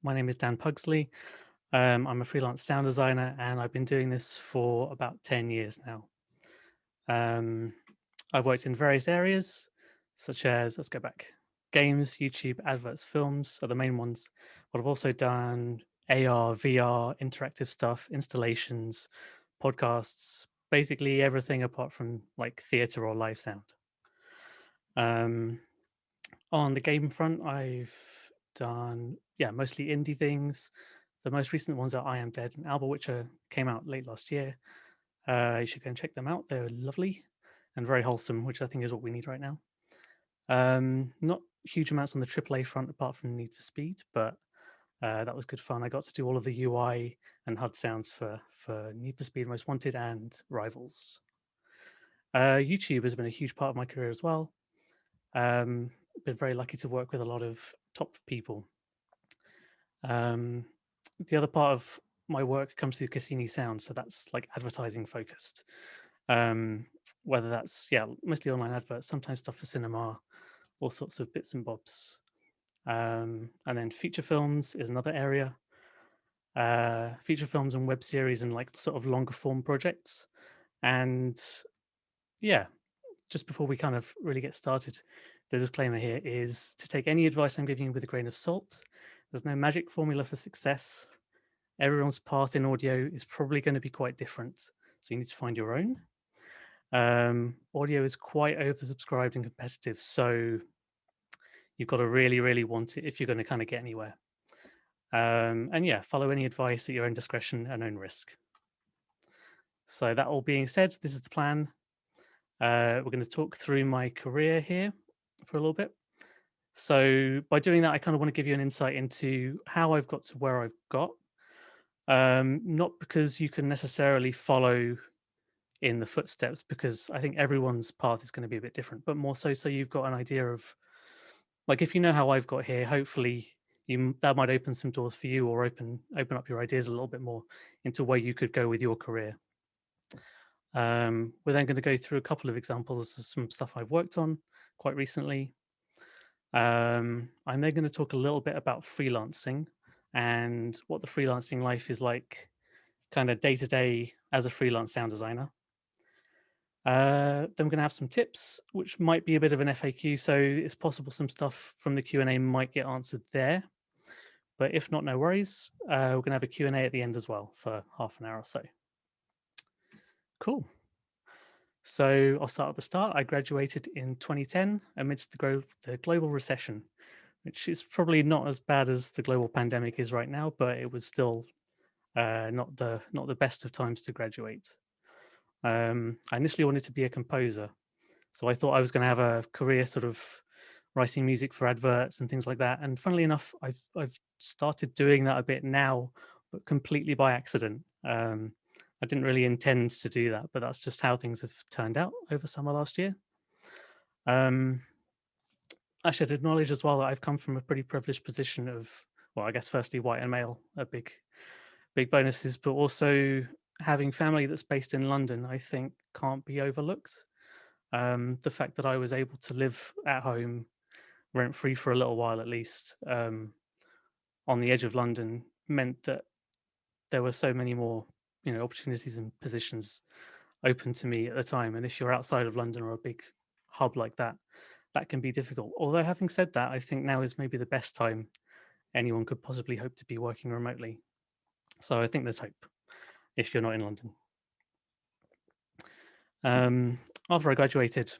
My name is Dan Pugsley. I'm a freelance sound designer, and I've been doing this for about 10 years now. Um, I've worked in various areas, such as, let's go back, games, YouTube, adverts, films are the main ones. But I've also done AR, VR, interactive stuff, installations, podcasts, basically everything apart from like theatre or live sound. Um, On the game front, I've done, yeah, mostly indie things. The most recent ones are I Am Dead and Alba, which came out late last year. You should go and check them out. They're lovely and very wholesome, which I think is what we need right now. Not huge amounts on the AAA front apart from Need for Speed, but that was good fun. I got to do all of the UI and HUD sounds for Need for Speed Most Wanted and Rivals. YouTube has been a huge part of my career as well. Um, Been very lucky to work with a lot of top people. Um, the other part of my work comes through Cassini Sound, so that's like advertising focused. Um, Whether that's, yeah, mostly online adverts, sometimes stuff for cinema, all sorts of bits and bobs. And then feature films is another area. Feature films and web series and like sort of longer form projects. And yeah, just before we kind of really get started, the disclaimer here is to take any advice I'm giving you with a grain of salt. There's no magic formula for success. Everyone's path in audio is probably going to be quite different. So you need to find your own. Audio is quite oversubscribed and competitive. So you've got to really, really want it if you're going to kind of get anywhere. And yeah, follow any advice at your own discretion and own risk. So that all being said, this is the plan. We're going to talk through my career here for a little bit. So by doing that, I kind of want to give you an insight into how I've got to where I've got. Not because you can necessarily follow in the footsteps, because I think everyone's path is going to be a bit different, but more so you've got an idea of like if you know how I've got here, hopefully that might open some doors for you or open up your ideas a little bit more into where you could go with your career. We're then going to go through a couple of examples of some stuff I've worked on quite recently. I'm then going to talk a little bit about freelancing and what the freelancing life is like, kind of day to day as a freelance sound designer. Then we're going to have some tips, which might be a bit of an FAQ. So it's possible some stuff from the Q&A might get answered there. But if not, no worries. We're going to have a Q&A at the end as well for half an hour or so. Cool. So I'll start at the start. I graduated in 2010 amidst the global recession, which is probably not as bad as the global pandemic is right now, but it was still not the best of times to graduate. I initially wanted to be a composer, so I thought I was going to have a career sort of writing music for adverts and things like that. And funnily enough, I've started doing that a bit now, but completely by accident. I didn't really intend to do that, but that's just how things have turned out over summer last year. Um, I should acknowledge as well that I've come from a pretty privileged position of, well, I guess firstly white and male, a big bonuses, but also having family that's based in London, I think can't be overlooked. The fact that I was able to live at home rent free for a little while at least, on the edge of London meant that there were so many more, opportunities and positions open to me at the time. And if you're outside of London or a big hub like that, that can be difficult. Although having said that, I think now is maybe the best time anyone could possibly hope to be working remotely. So I think there's hope if you're not in London. After I graduated,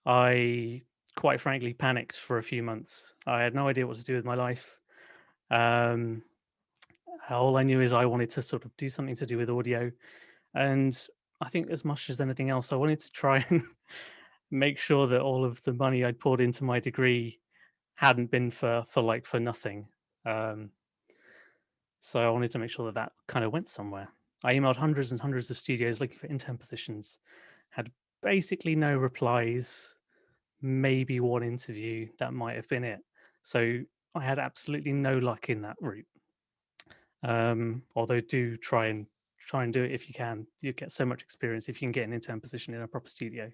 I quite frankly panicked for a few months. I had no idea what to do with my life. Um, all I knew is I wanted to sort of do something to do with audio. And I think as much as anything else, I wanted to try and make sure that all of the money I'd poured into my degree hadn't been for nothing. Um, so I wanted to make sure that that kind of went somewhere. I emailed hundreds and hundreds of studios looking for intern positions, had basically no replies, maybe one interview, that might have been it. So I had absolutely no luck in that route. Although do try and do it if you can. You get so much experience if you can get an intern position in a proper studio.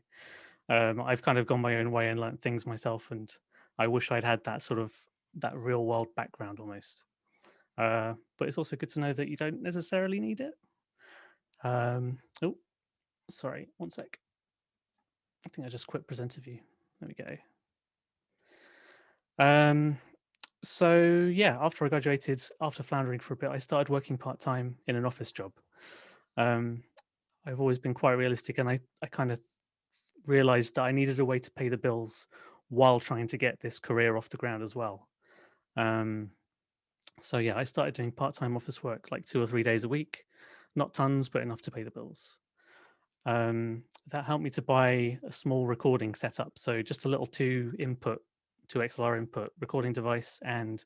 I've kind of gone my own way and learnt things myself, and I wish I'd had that sort of that real world background almost. But it's also good to know that you don't necessarily need it. Oh, sorry, one sec. I think I just quit presenter view. There we go. Um, so yeah, after I graduated, after floundering for a bit, I started working part time in an office job. Um, I've always been quite realistic, and I kind of realized that I needed a way to pay the bills while trying to get this career off the ground as well. Um, so yeah, I started doing part time office work like 2 or 3 days a week, not tons, but enough to pay the bills. That helped me to buy a small recording setup. So just a little two XLR input recording device and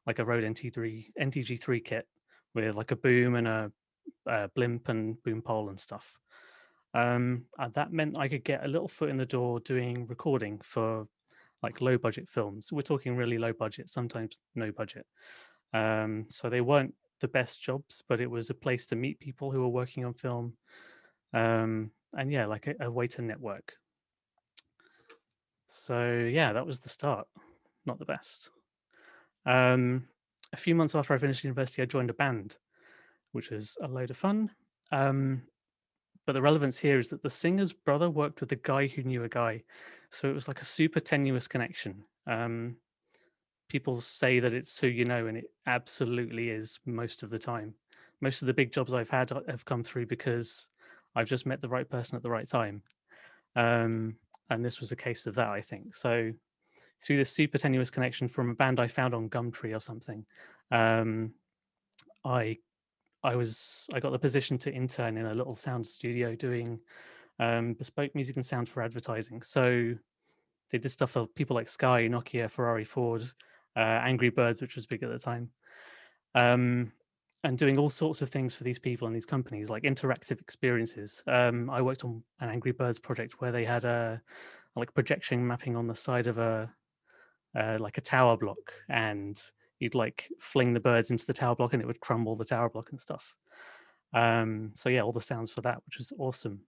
like a Rode NTG3 kit with like a boom and a blimp and boom pole and stuff. And that meant I could get a little foot in the door doing recording for like low budget films. We're talking really low budget, sometimes no budget. So they weren't the best jobs, but it was a place to meet people who were working on film. And yeah, like a way to network. So yeah, that was the start. Not the best. Um, a few months after I finished university, I joined a band, which was a load of fun. Um, but the relevance here is that the singer's brother worked with a guy who knew a guy, so it was like a super tenuous connection. People say that it's who you know, and it absolutely is most of the time. Most of the big jobs I've had have come through because I've just met the right person at the right time. Um, and this was a case of that, I think. So through this super tenuous connection from a band I found on Gumtree or something, um, I I got the position to intern in a little sound studio doing bespoke music and sound for advertising. So they did stuff for people like Sky, Nokia, Ferrari, Ford, Angry Birds, which was big at the time, um, and doing all sorts of things for these people and these companies, like interactive experiences. I worked on an Angry Birds project where they had a like projection mapping on the side of a like a tower block, and you'd like fling the birds into the tower block, and it would crumble the tower block and stuff. So yeah, all the sounds for that, which was awesome.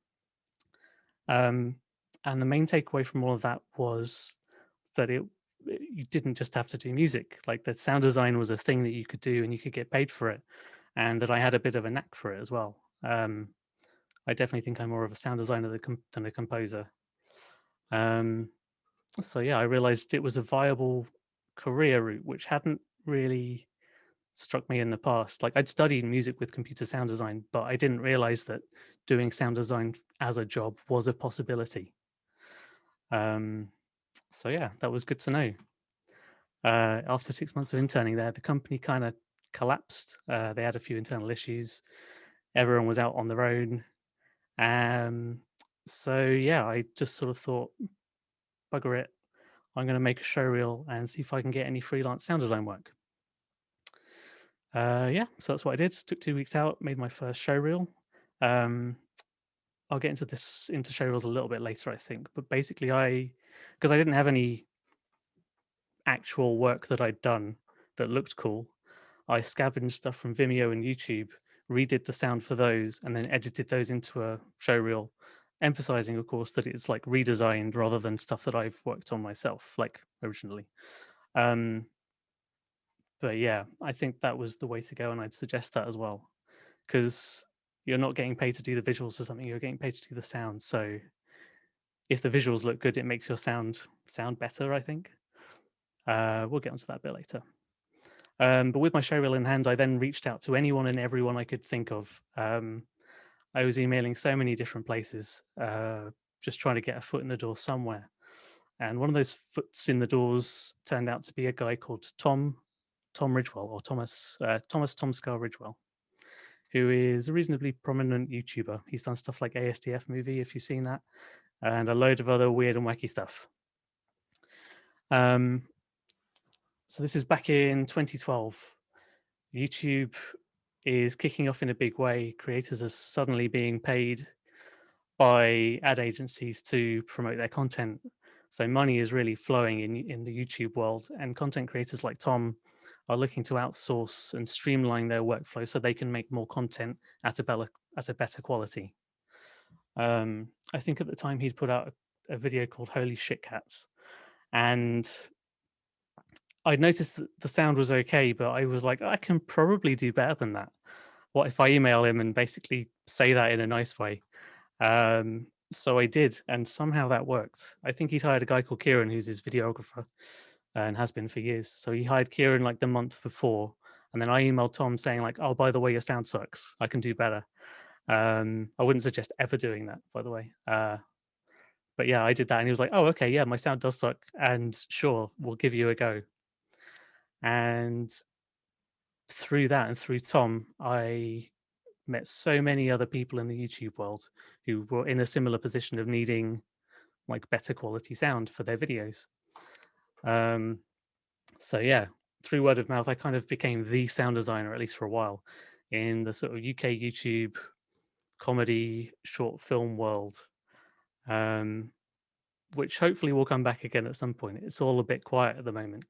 Um, and the main takeaway from all of that was that you didn't just have to do music. Like that sound design was a thing that you could do and you could get paid for it, and that I had a bit of a knack for it as well. I definitely think I'm more of a sound designer than a composer. Um, so yeah, I realized it was a viable career route, which hadn't really struck me in the past. Like I'd studied music with computer sound design, but I didn't realize that doing sound design as a job was a possibility. Um, so yeah, that was good to know. After 6 months of interning there, the company kind of collapsed. They had a few internal issues. Everyone was out on their own. Um, so yeah, I just sort of thought, bugger it. I'm going to make a show reel and see if I can get any freelance sound design work. Yeah, so that's what I did. Took 2 weeks out, made my first show reel. Um, I'll get into show reels a little bit later, I think. But basically, because I didn't have any actual work that I'd done that looked cool, I scavenged stuff from Vimeo and YouTube, redid the sound for those, and then edited those into a show reel, emphasizing, of course, that it's like redesigned rather than stuff that I've worked on myself, like originally. Um, but yeah, I think that was the way to go, and I'd suggest that as well, because you're not getting paid to do the visuals for something; you're getting paid to do the sound. So if the visuals look good, it makes your sound better, I think. We'll get onto that a bit later. But with my show reel in hand, I then reached out to anyone and everyone I could think of. I was emailing so many different places, just trying to get a foot in the door somewhere. And one of those foots in the doors turned out to be a guy called Tom Ridgewell, or Thomas Tom Scar Ridgewell, who is a reasonably prominent YouTuber. He's done stuff like ASDF Movie, if you've seen that, and a load of other weird and wacky stuff. Um, so this is back in 2012. YouTube is kicking off in a big way. Creators are suddenly being paid by ad agencies to promote their content. So money is really flowing in the YouTube world, and content creators like Tom are looking to outsource and streamline their workflow so they can make more content at a better quality. I think at the time he'd put out a video called "Holy Shit Cats," and I noticed that the sound was okay, but I was like, I can probably do better than that. What if I email him and basically say that in a nice way? So I did, and somehow that worked. I think he'd hired a guy called Kieran, who's his videographer, and has been for years. So he hired Kieran like the month before, and then I emailed Tom saying like, "Oh, by the way, your sound sucks. I can do better." I wouldn't suggest ever doing that, by the way. But yeah, I did that, and he was like, "Oh, okay, yeah, my sound does suck, and sure, we'll give you a go." And through that and through Tom, I met so many other people in the YouTube world who were in a similar position of needing like better quality sound for their videos. Um, so yeah, through word of mouth, I kind of became the sound designer, at least for a while, in the sort of UK YouTube comedy short film world, um, which hopefully will come back again at some point. It's all a bit quiet at the moment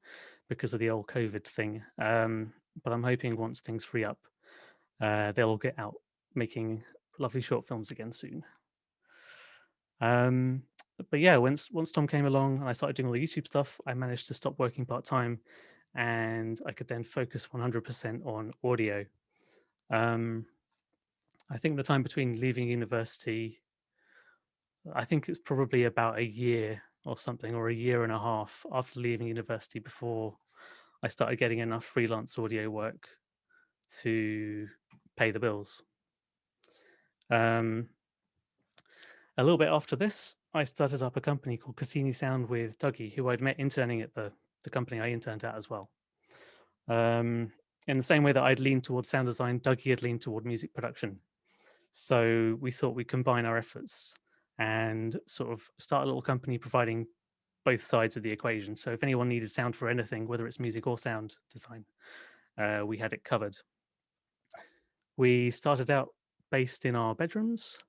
because of the old COVID thing. But I'm hoping once things free up, they'll all get out making lovely short films again soon. Um, but yeah, once Tom came along and I started doing all the YouTube stuff, I managed to stop working part time, and I could then focus 100% on audio. Um, I think the time between leaving university, I think it's probably about a year or something, or a year and a half after leaving university before I started getting enough freelance audio work to pay the bills. Um, a little bit after this, I started up a company called Cassini Sound with Dougie, who I'd met interning at the company I interned at as well. In the same way that I'd leaned towards sound design, Dougie had leaned toward music production. So we thought we'd combine our efforts and sort of start a little company providing both sides of the equation. So if anyone needed sound for anything, whether it's music or sound design, we had it covered. We started out based in our bedrooms,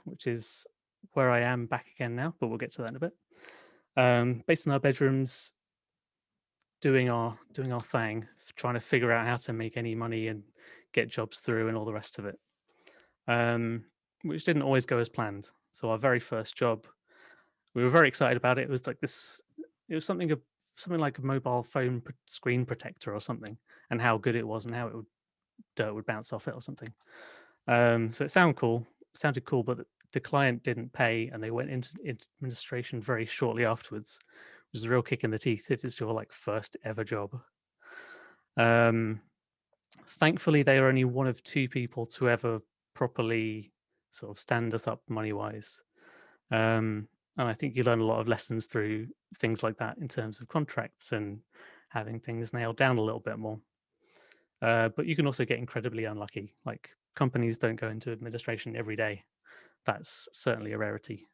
which is where I am back again now, but we'll get to that in a bit. Based in our bedrooms, doing our thing, trying to figure out how to make any money and get jobs through and all the rest of it, which didn't always go as planned. So our very first job, we were very excited about it. It was like this. It was something like a mobile phone screen protector or something, and how good it was and how dirt would bounce off it or something. So it sounded cool, but the client didn't pay, and they went into administration very shortly afterwards, which is a real kick in the teeth if it's your like first ever job. Thankfully, they are only one of two people to ever properly sort of stand us up money wise. And I think you learn a lot of lessons through things like that in terms of contracts and having things nailed down a little bit more. But you can also get incredibly unlucky. Like companies don't go into administration every day. That's certainly a rarity.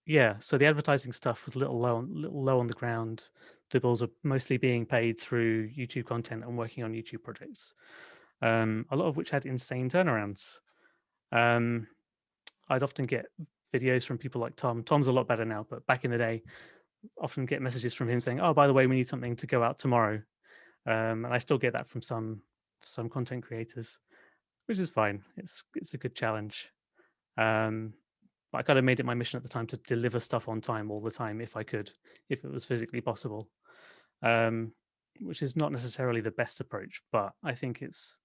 Yeah, so the advertising stuff was a little low on the ground. The bills are mostly being paid through YouTube content and working on YouTube projects, a lot of which had insane turnarounds. Um, I'd often get videos from people like Tom. Tom's a lot better now, but back in the day, often get messages from him saying, "Oh, by the way, we need something to go out tomorrow," and I still get that from some content creators, which is fine. It's a good challenge. Um, but I kind of made it my mission at the time to deliver stuff on time all the time if I could, if it was physically possible. Um, which is not necessarily the best approach, but I think it's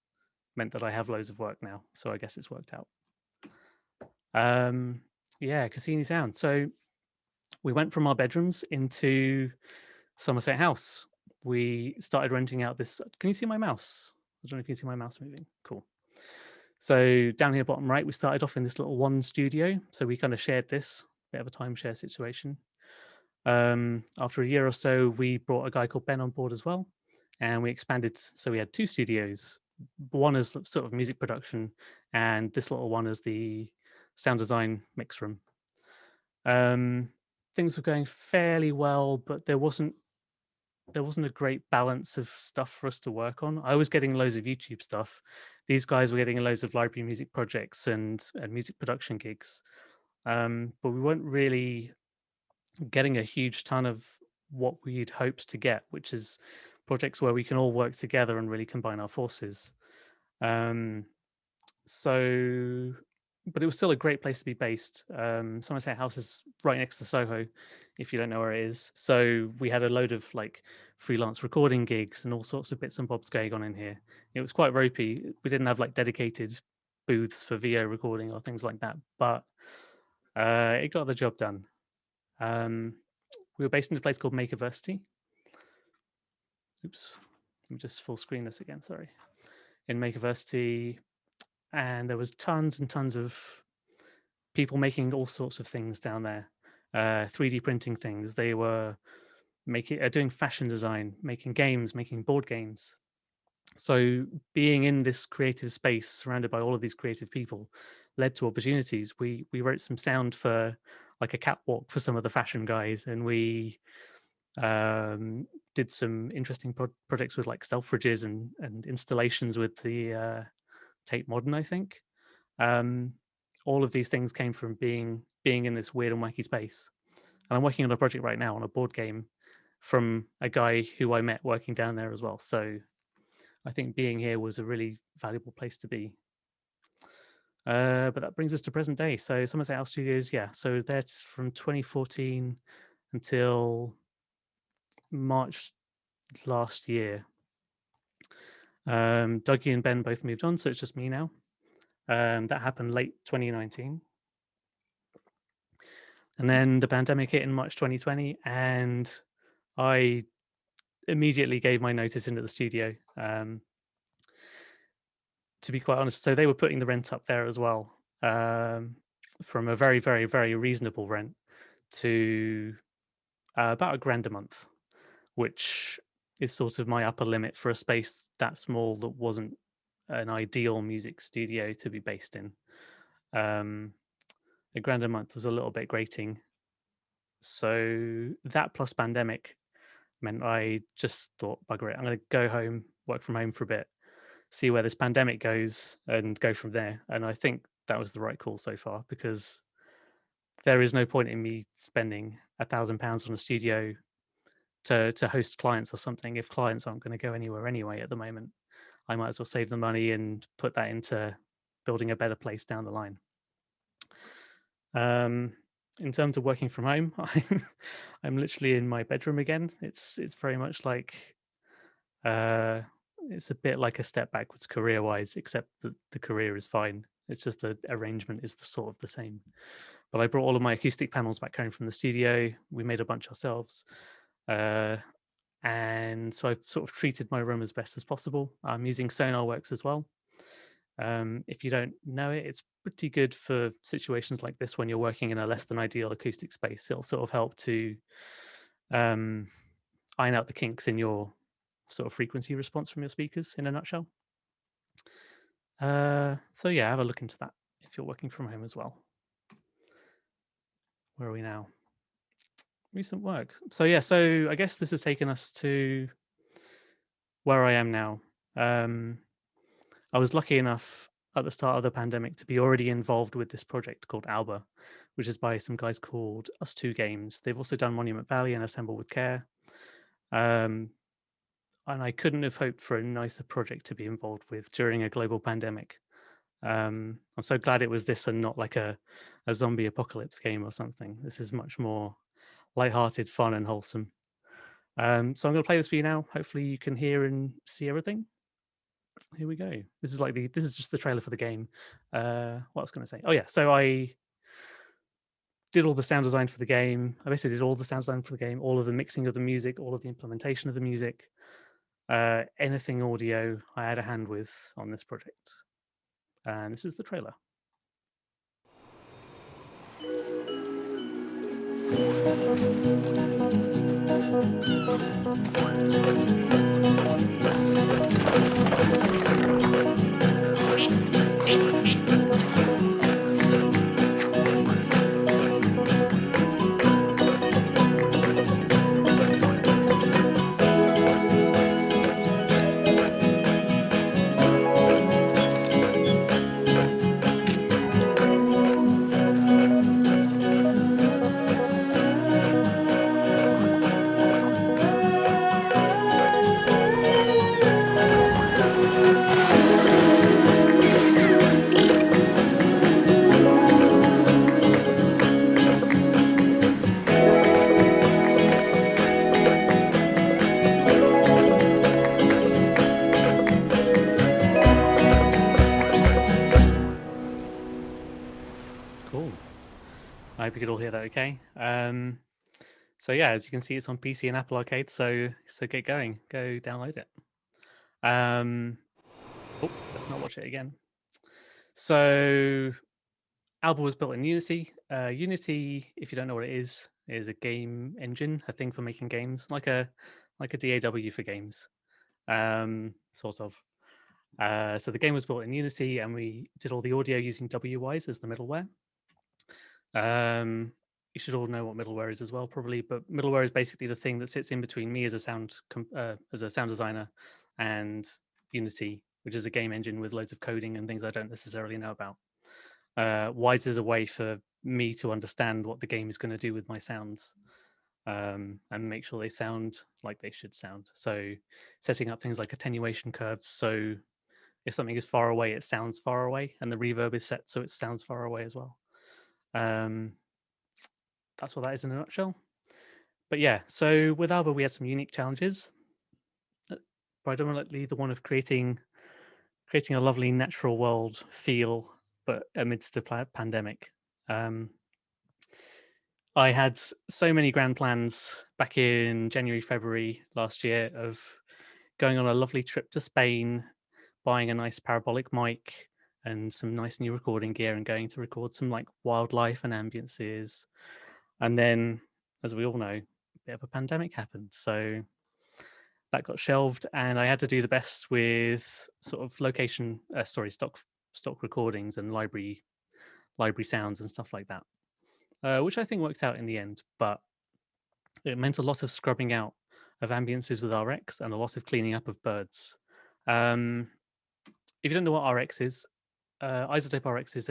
meant that I have loads of work now, so I guess it's worked out. Yeah, Cassini Sound. So we went from our bedrooms into Somerset House. We started renting out this. Can you see my mouse? I don't know if you can see my mouse moving. Cool. So down here, bottom right, we started off in this little one studio. So we kind of shared this, bit of a timeshare situation. After a year or so, we brought a guy called Ben on board as well, and we expanded. So we had two studios, one as sort of music production, and this little one as the sound design mix room. Things were going fairly well, but there wasn't a great balance of stuff for us to work on. I was getting loads of YouTube stuff. These guys were getting loads of library music projects and music production gigs. But we weren't really getting a huge ton of what we'd hoped to get, which is projects where we can all work together and really combine our forces. So but it was still a great place to be based. Somerset House is right next to Soho, if you don't know where it is. So we had a load of like freelance recording gigs and all sorts of bits and bobs going on in here. It was quite ropey. We didn't have like dedicated booths for VO recording or things like that, but it got the job done. We were based in a place called Makerversity. Oops, let me just full screen this again. Sorry, in Makerversity, and there was tons and tons of people making all sorts of things down there, 3D printing things. They were making doing fashion design, making games, making board games. So being in this creative space, surrounded by all of these creative people, led to opportunities. We wrote some sound for like a catwalk for some of the fashion guys, and we did some interesting projects with like Selfridges and installations with the Tate Modern, I think. Um, all of these things came from being in this weird and wacky space. And I'm working on a project right now on a board game from a guy who I met working down there as well. So I think being here was a really valuable place to be. But that brings us to present day. So Somerset House Studios, yeah. So that's from 2014 until March last year. Dougie and Ben both moved on, so it's just me now. That happened late 2019. And then the pandemic hit in March 2020, and I immediately gave my notice into the studio. To be quite honest, so they were putting the rent up there as well, from a very, very, very reasonable rent to about £1,000 a month, which is sort of my upper limit for a space that small that wasn't an ideal music studio to be based in. £1,000 a month was a little bit grating. So that plus pandemic meant I just thought, bugger it, I'm going to go home, work from home for a bit, see where this pandemic goes, and go from there. And I think that was the right call so far, because there is no point in me spending £1,000 on a studio to host clients or something if clients aren't going to go anywhere anyway at the moment. I might as well save the money and put that into building a better place down the line. In terms of working from home, I'm literally in my bedroom again. It's very much like it's a bit like a step backwards career wise, except that the career is fine. It's just the arrangement is sort of the same. But I brought all of my acoustic panels back home from the studio. We made a bunch ourselves. And so I've sort of treated my room as best as possible. I'm using Sonarworks as well. If you don't know it, it's pretty good for situations like this when you're working in a less than ideal acoustic space. It'll sort of help to iron out the kinks in your sort of frequency response from your speakers in a nutshell. So yeah, have a look into that if you're working from home as well. Where are we now? Recent work. So yeah, so I guess this has taken us to where I am now. I was lucky enough at the start of the pandemic to be already involved with this project called Alba, which is by some guys called Us Two Games. They've also done Monument Valley and Assemble with Care. And I couldn't have hoped for a nicer project to be involved with during a global pandemic. I'm so glad it was this and not like a zombie apocalypse game or something. This is much more lighthearted, fun, and wholesome. So I'm going to play this for you now. Hopefully you can hear and see everything. Here we go. This is just the trailer for the game. What I was going to say. Oh yeah, so I did all the sound design for the game. I basically did all the sound design for the game, all of the mixing of the music, all of the implementation of the music, anything audio I had a hand with on this project. And this is the trailer. hear that okay. So yeah, as you can see, it's on PC and Apple Arcade. So get going, go download it. Oh, let's not watch it again. So Alba was built in Unity. Unity, if you don't know what it is a game engine, a thing for making games, like a DAW for games, sort of. So the game was built in Unity, and we did all the audio using WYs as the middleware. You should all know what middleware is as well, probably. But middleware is basically the thing that sits in between me as a sound designer and Unity, which is a game engine with loads of coding and things I don't necessarily know about. Wise is a way for me to understand what the game is going to do with my sounds, and make sure they sound like they should sound. So setting up things like attenuation curves, so if something is far away, it sounds far away, and the reverb is set so it sounds far away as well. That's what that is in a nutshell. But yeah, so with Alba, we had some unique challenges. Predominantly the one of creating a lovely natural world feel, but amidst a pandemic. I had so many grand plans back in January, February last year of going on a lovely trip to Spain, buying a nice parabolic mic and some nice new recording gear and going to record some like wildlife and ambiences. And then, as we all know, a bit of a pandemic happened. So that got shelved, and I had to do the best with sort of stock recordings and library sounds and stuff like that, which I think worked out in the end. But it meant a lot of scrubbing out of ambiences with RX and a lot of cleaning up of birds. Um, if you don't know what RX is, Isotope Rx is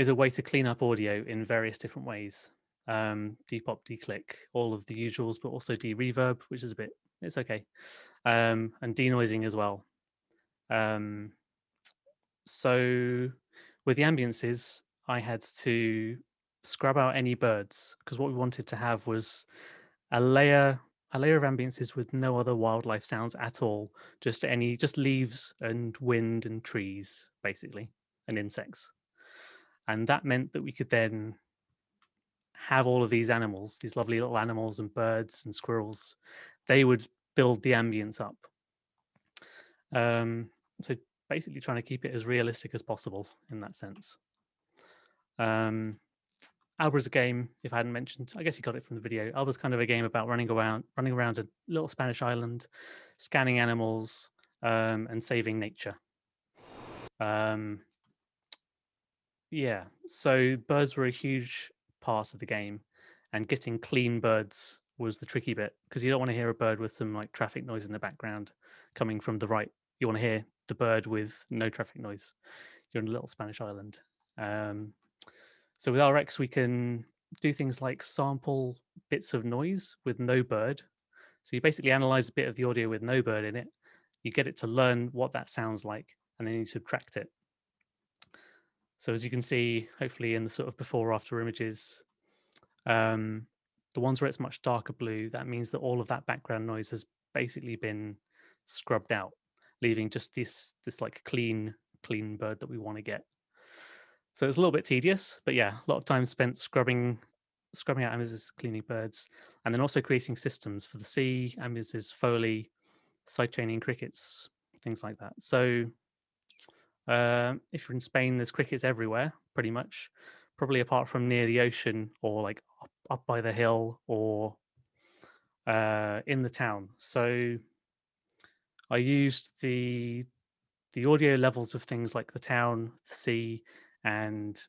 a way to clean up audio in various different ways. Depop, declick, all of the usuals, but also de-reverb, which is it's okay, and denoising as well. So with the ambiences, I had to scrub out any birds because what we wanted to have was a layer of ambiences with no other wildlife sounds at all, just leaves and wind and trees basically, and insects. And that meant that we could then have all of these animals, these lovely little animals and birds and squirrels. They would build the ambience up. So basically trying to keep it as realistic as possible in that sense. Alba's a game, if I hadn't mentioned, I guess you got it from the video. Alba's kind of a game about running around a little Spanish island, scanning animals, and saving nature. Yeah, so birds were a huge part of the game, and getting clean birds was the tricky bit because you don't want to hear a bird with some like traffic noise in the background coming from the right. You want to hear the bird with no traffic noise. You're on a little Spanish island. So with RX, we can do things like sample bits of noise with no bird. So you basically analyze a bit of the audio with no bird in it. You get it to learn what that sounds like, and then you subtract it. So as you can see, hopefully in the sort of before or after images, the ones where it's much darker blue, that means that all of that background noise has basically been scrubbed out, leaving just this like clean bird that we want to get. So it's a little bit tedious, but yeah, a lot of time spent scrubbing out ambiences, cleaning birds, and then also creating systems for the sea, ambiences, Foley, sidechaining crickets, things like that. So if you're in Spain, there's crickets everywhere, pretty much, probably apart from near the ocean or like up by the hill or in the town. So I used the audio levels of things like the town, the sea, and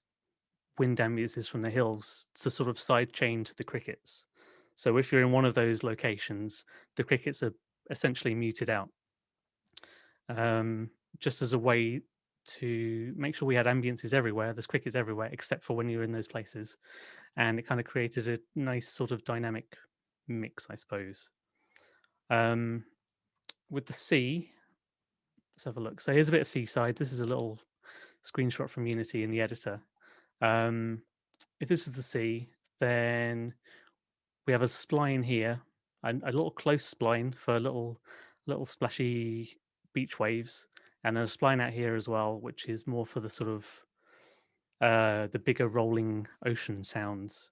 wind ambiences from the hills to sort of side chain to the crickets. So if you're in one of those locations, the crickets are essentially muted out, just as a way to make sure we had ambiences everywhere. There's crickets everywhere, except for when you're in those places. And it kind of created a nice sort of dynamic mix, I suppose. With the sea, let's have a look. So here's a bit of seaside. This is a little screenshot from Unity in the editor. If this is the sea, then we have a spline here, a little close spline for little splashy beach waves, and then a spline out here as well, which is more for the sort of the bigger rolling ocean sounds.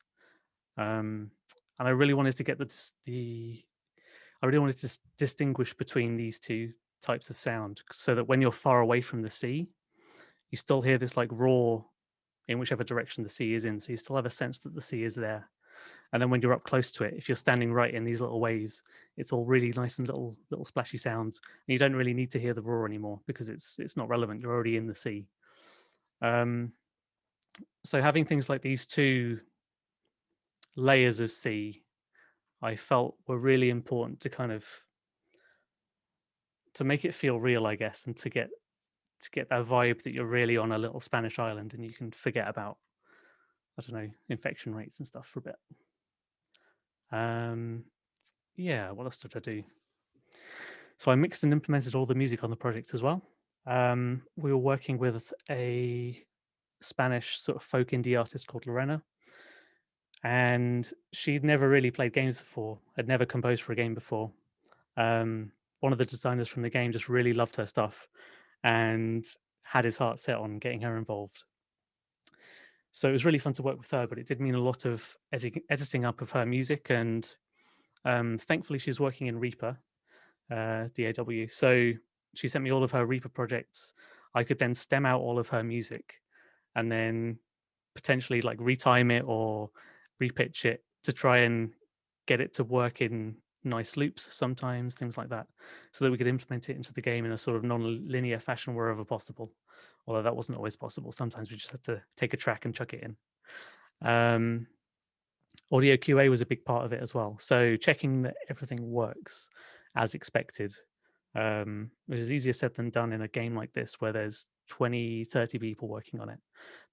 And I really wanted to get I really wanted to distinguish between these two types of sound, so that when you're far away from the sea, you still hear this like roar in whichever direction the sea is in. So you still have a sense that the sea is there. And then when you're up close to it, if you're standing right in these little waves, it's all really nice and little splashy sounds. And you don't really need to hear the roar anymore because it's not relevant. You're already in the sea. Um, so having things like these two layers of sea, I felt were really important to kind of to make it feel real, I guess, and to get that vibe that you're really on a little Spanish island and you can forget about, I don't know, infection rates and stuff for a bit. Yeah, what else did I do? So I mixed and implemented all the music on the project as well. We were working with a Spanish sort of folk indie artist called Lorena, and she'd never really played games before, had never composed for a game before. One of the designers from the game just really loved her stuff and had his heart set on getting her involved. So it was really fun to work with her, but it did mean a lot of editing up of her music. And thankfully, she's working in Reaper, DAW. So she sent me all of her Reaper projects. I could then stem out all of her music and then potentially like retime it or repitch it to try and get it to work in nice loops sometimes, things like that, so that we could implement it into the game in a sort of non-linear fashion wherever possible. Although that wasn't always possible. Sometimes we just had to take a track and chuck it in. Audio QA was a big part of it as well. So checking that everything works as expected, which is easier said than done in a game like this where there's 20, 30 people working on it.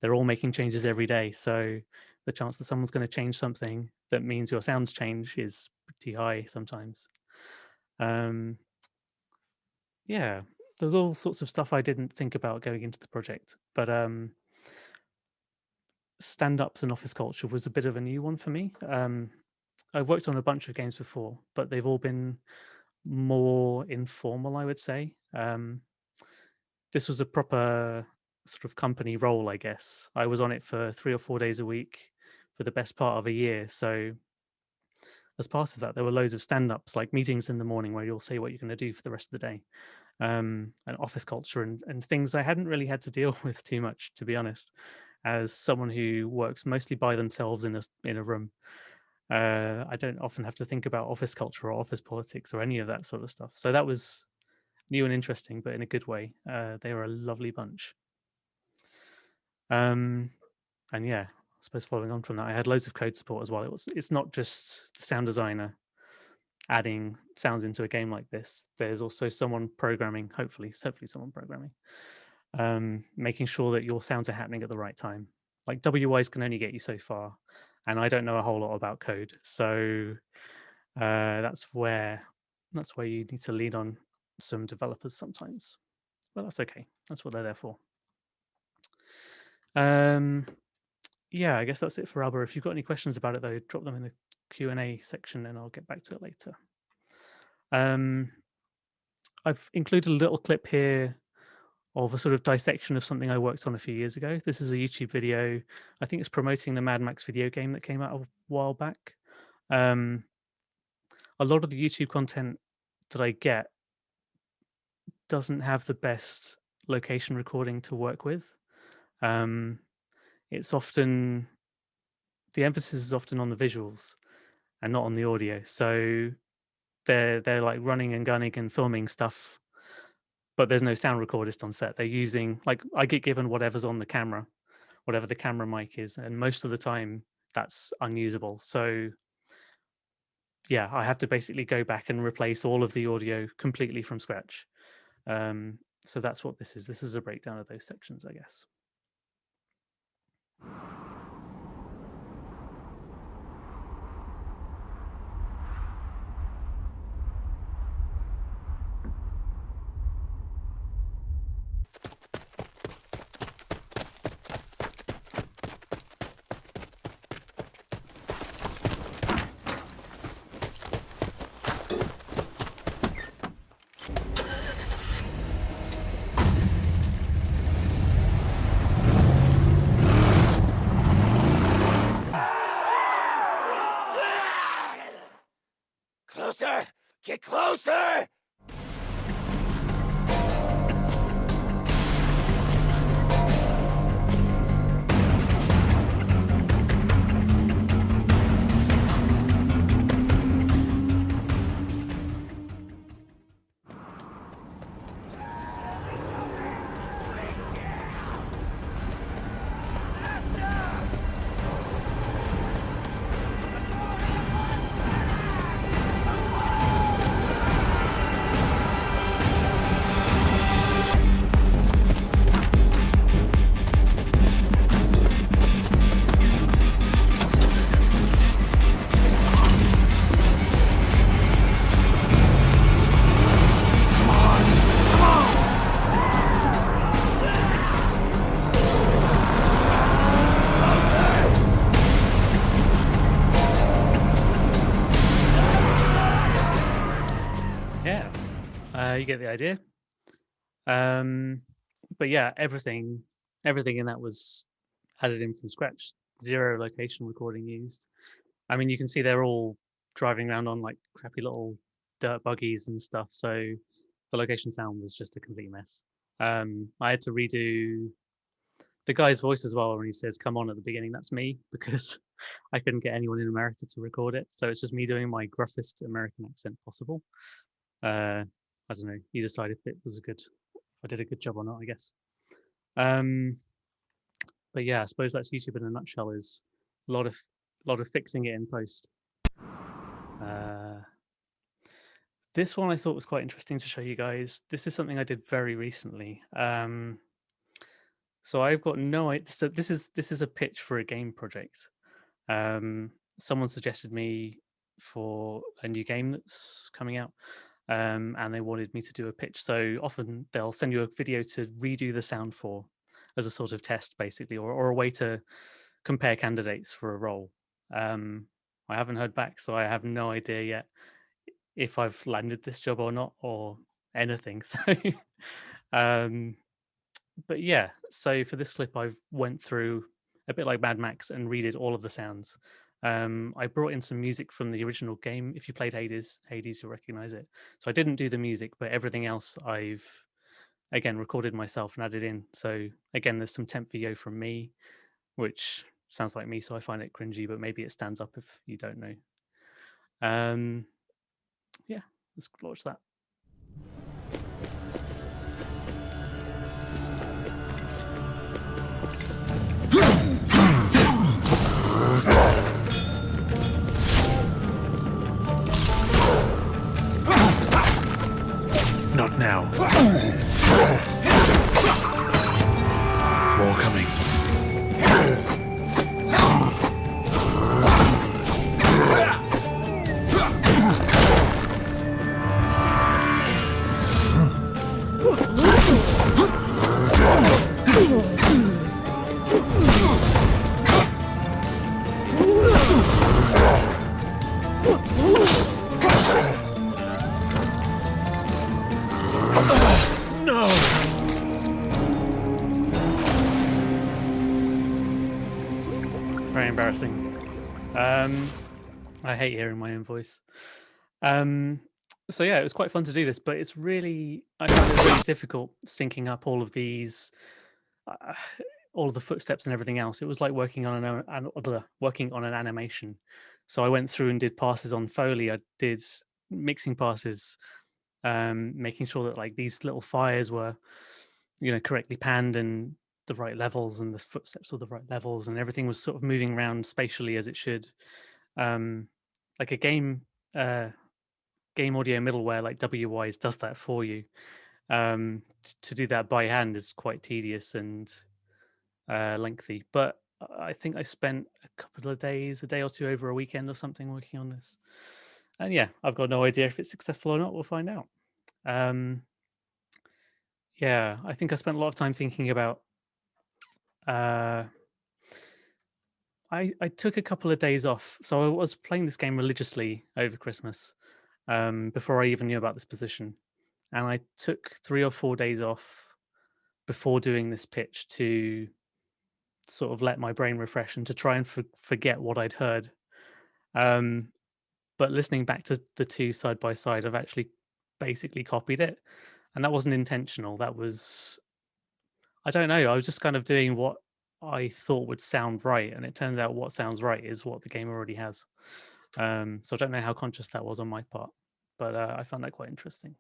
They're all making changes every day. So the chance that someone's going to change something that means your sounds change is pretty high sometimes. Yeah, there's all sorts of stuff I didn't think about going into the project, but stand-ups and office culture was a bit of a new one for me. I've worked on a bunch of games before, but they've all been more informal, I would say. This was a proper sort of company role, I guess. I was on it for 3 or 4 days a week for the best part of a year. So as part of that, there were loads of stand-ups, like meetings in the morning where you'll say what you're going to do for the rest of the day, and office culture and things I hadn't really had to deal with too much, to be honest, as someone who works mostly by themselves in a room. I don't often have to think about office culture or office politics or any of that sort of stuff. So that was new and interesting, but in a good way. They were a lovely bunch. And yeah, I suppose following on from that, I had loads of code support as well. It's not just the sound designer adding sounds into a game like this. There's also someone programming, hopefully someone programming, making sure that your sounds are happening at the right time. Like WYs can only get you so far, and I don't know a whole lot about code, so that's where you need to lean on some developers sometimes. But that's okay. That's what they're there for. Yeah, I guess that's it for Alba. If you've got any questions about it, though, drop them in the Q&A section, and I'll get back to it later. I've included a little clip here of a sort of dissection of something I worked on a few years ago. This is a YouTube video. I think it's promoting the Mad Max video game that came out a while back. A lot of the YouTube content that I get doesn't have the best location recording to work with. It's often, the emphasis is often on the visuals and not on the audio. So they're like running and gunning and filming stuff, but there's no sound recordist on set. They're using, like, I get given whatever's on the camera, whatever the camera mic is, and most of the time that's unusable. So yeah, I have to basically go back and replace all of the audio completely from scratch. So that's what this is. This is a breakdown of those sections, I guess. closer! Get closer! You get the idea. But yeah, everything in that was added in from scratch. Zero location recording used. I mean, you can see they're all driving around on like crappy little dirt buggies and stuff. So the location sound was just a complete mess. I had to redo the guy's voice as well when he says "come on" at the beginning. That's me because I couldn't get anyone in America to record it. So it's just me doing my gruffest American accent possible. I don't know. You decide if it was if I did a good job or not, I guess. But yeah, I suppose that's YouTube in a nutshell. Is a lot of fixing it in post. This one I thought was quite interesting to show you guys. This is something I did very recently. So I've got no idea. So this is a pitch for a game project. Someone suggested me for a new game that's coming out. And they wanted me to do a pitch. So often they'll send you a video to redo the sound for as a sort of test, basically, or a way to compare candidates for a role. I haven't heard back, so I have no idea yet if I've landed this job or not, or anything. So, but yeah. So for this clip, I've went through a bit like Mad Max and redid all of the sounds. I brought in some music from the original game. If you played Hades, you'll recognize it. So I didn't do the music, but everything else I've again recorded myself and added in. So again, there's some temp VO from me, which sounds like me, so I find it cringy, but maybe it stands up if you don't know. Yeah, let's watch that. Not now. More coming. Very embarrassing. I hate hearing my own voice. So yeah, it was quite fun to do this, but it's really I found it really difficult syncing up all of these, uh, all of the footsteps and everything else. It was like working on an animation. So I went through and did passes on Foley. I did mixing passes, making sure that like these little fires were, correctly panned and the right levels, and the footsteps were the right levels, and everything was sort of moving around spatially as it should. Like a game audio middleware like WWise does that for you. To do that by hand is quite tedious and lengthy. But I think I spent a couple of days, a day or two over a weekend or something working on this. And yeah, I've got no idea if it's successful or not. We'll find out. Yeah, I think I spent a lot of time thinking about. I took a couple of days off, so I was playing this game religiously over Christmas, before I even knew about this position, and I took 3 or 4 days off before doing this pitch to sort of let my brain refresh and to try and forget what I'd heard. but listening back to the two side by side, I've actually basically copied it, and that wasn't intentional. That was, I don't know. I was just kind of doing what I thought would sound right, and it turns out what sounds right is what the game already has. So I don't know how conscious that was on my part, but I found that quite interesting.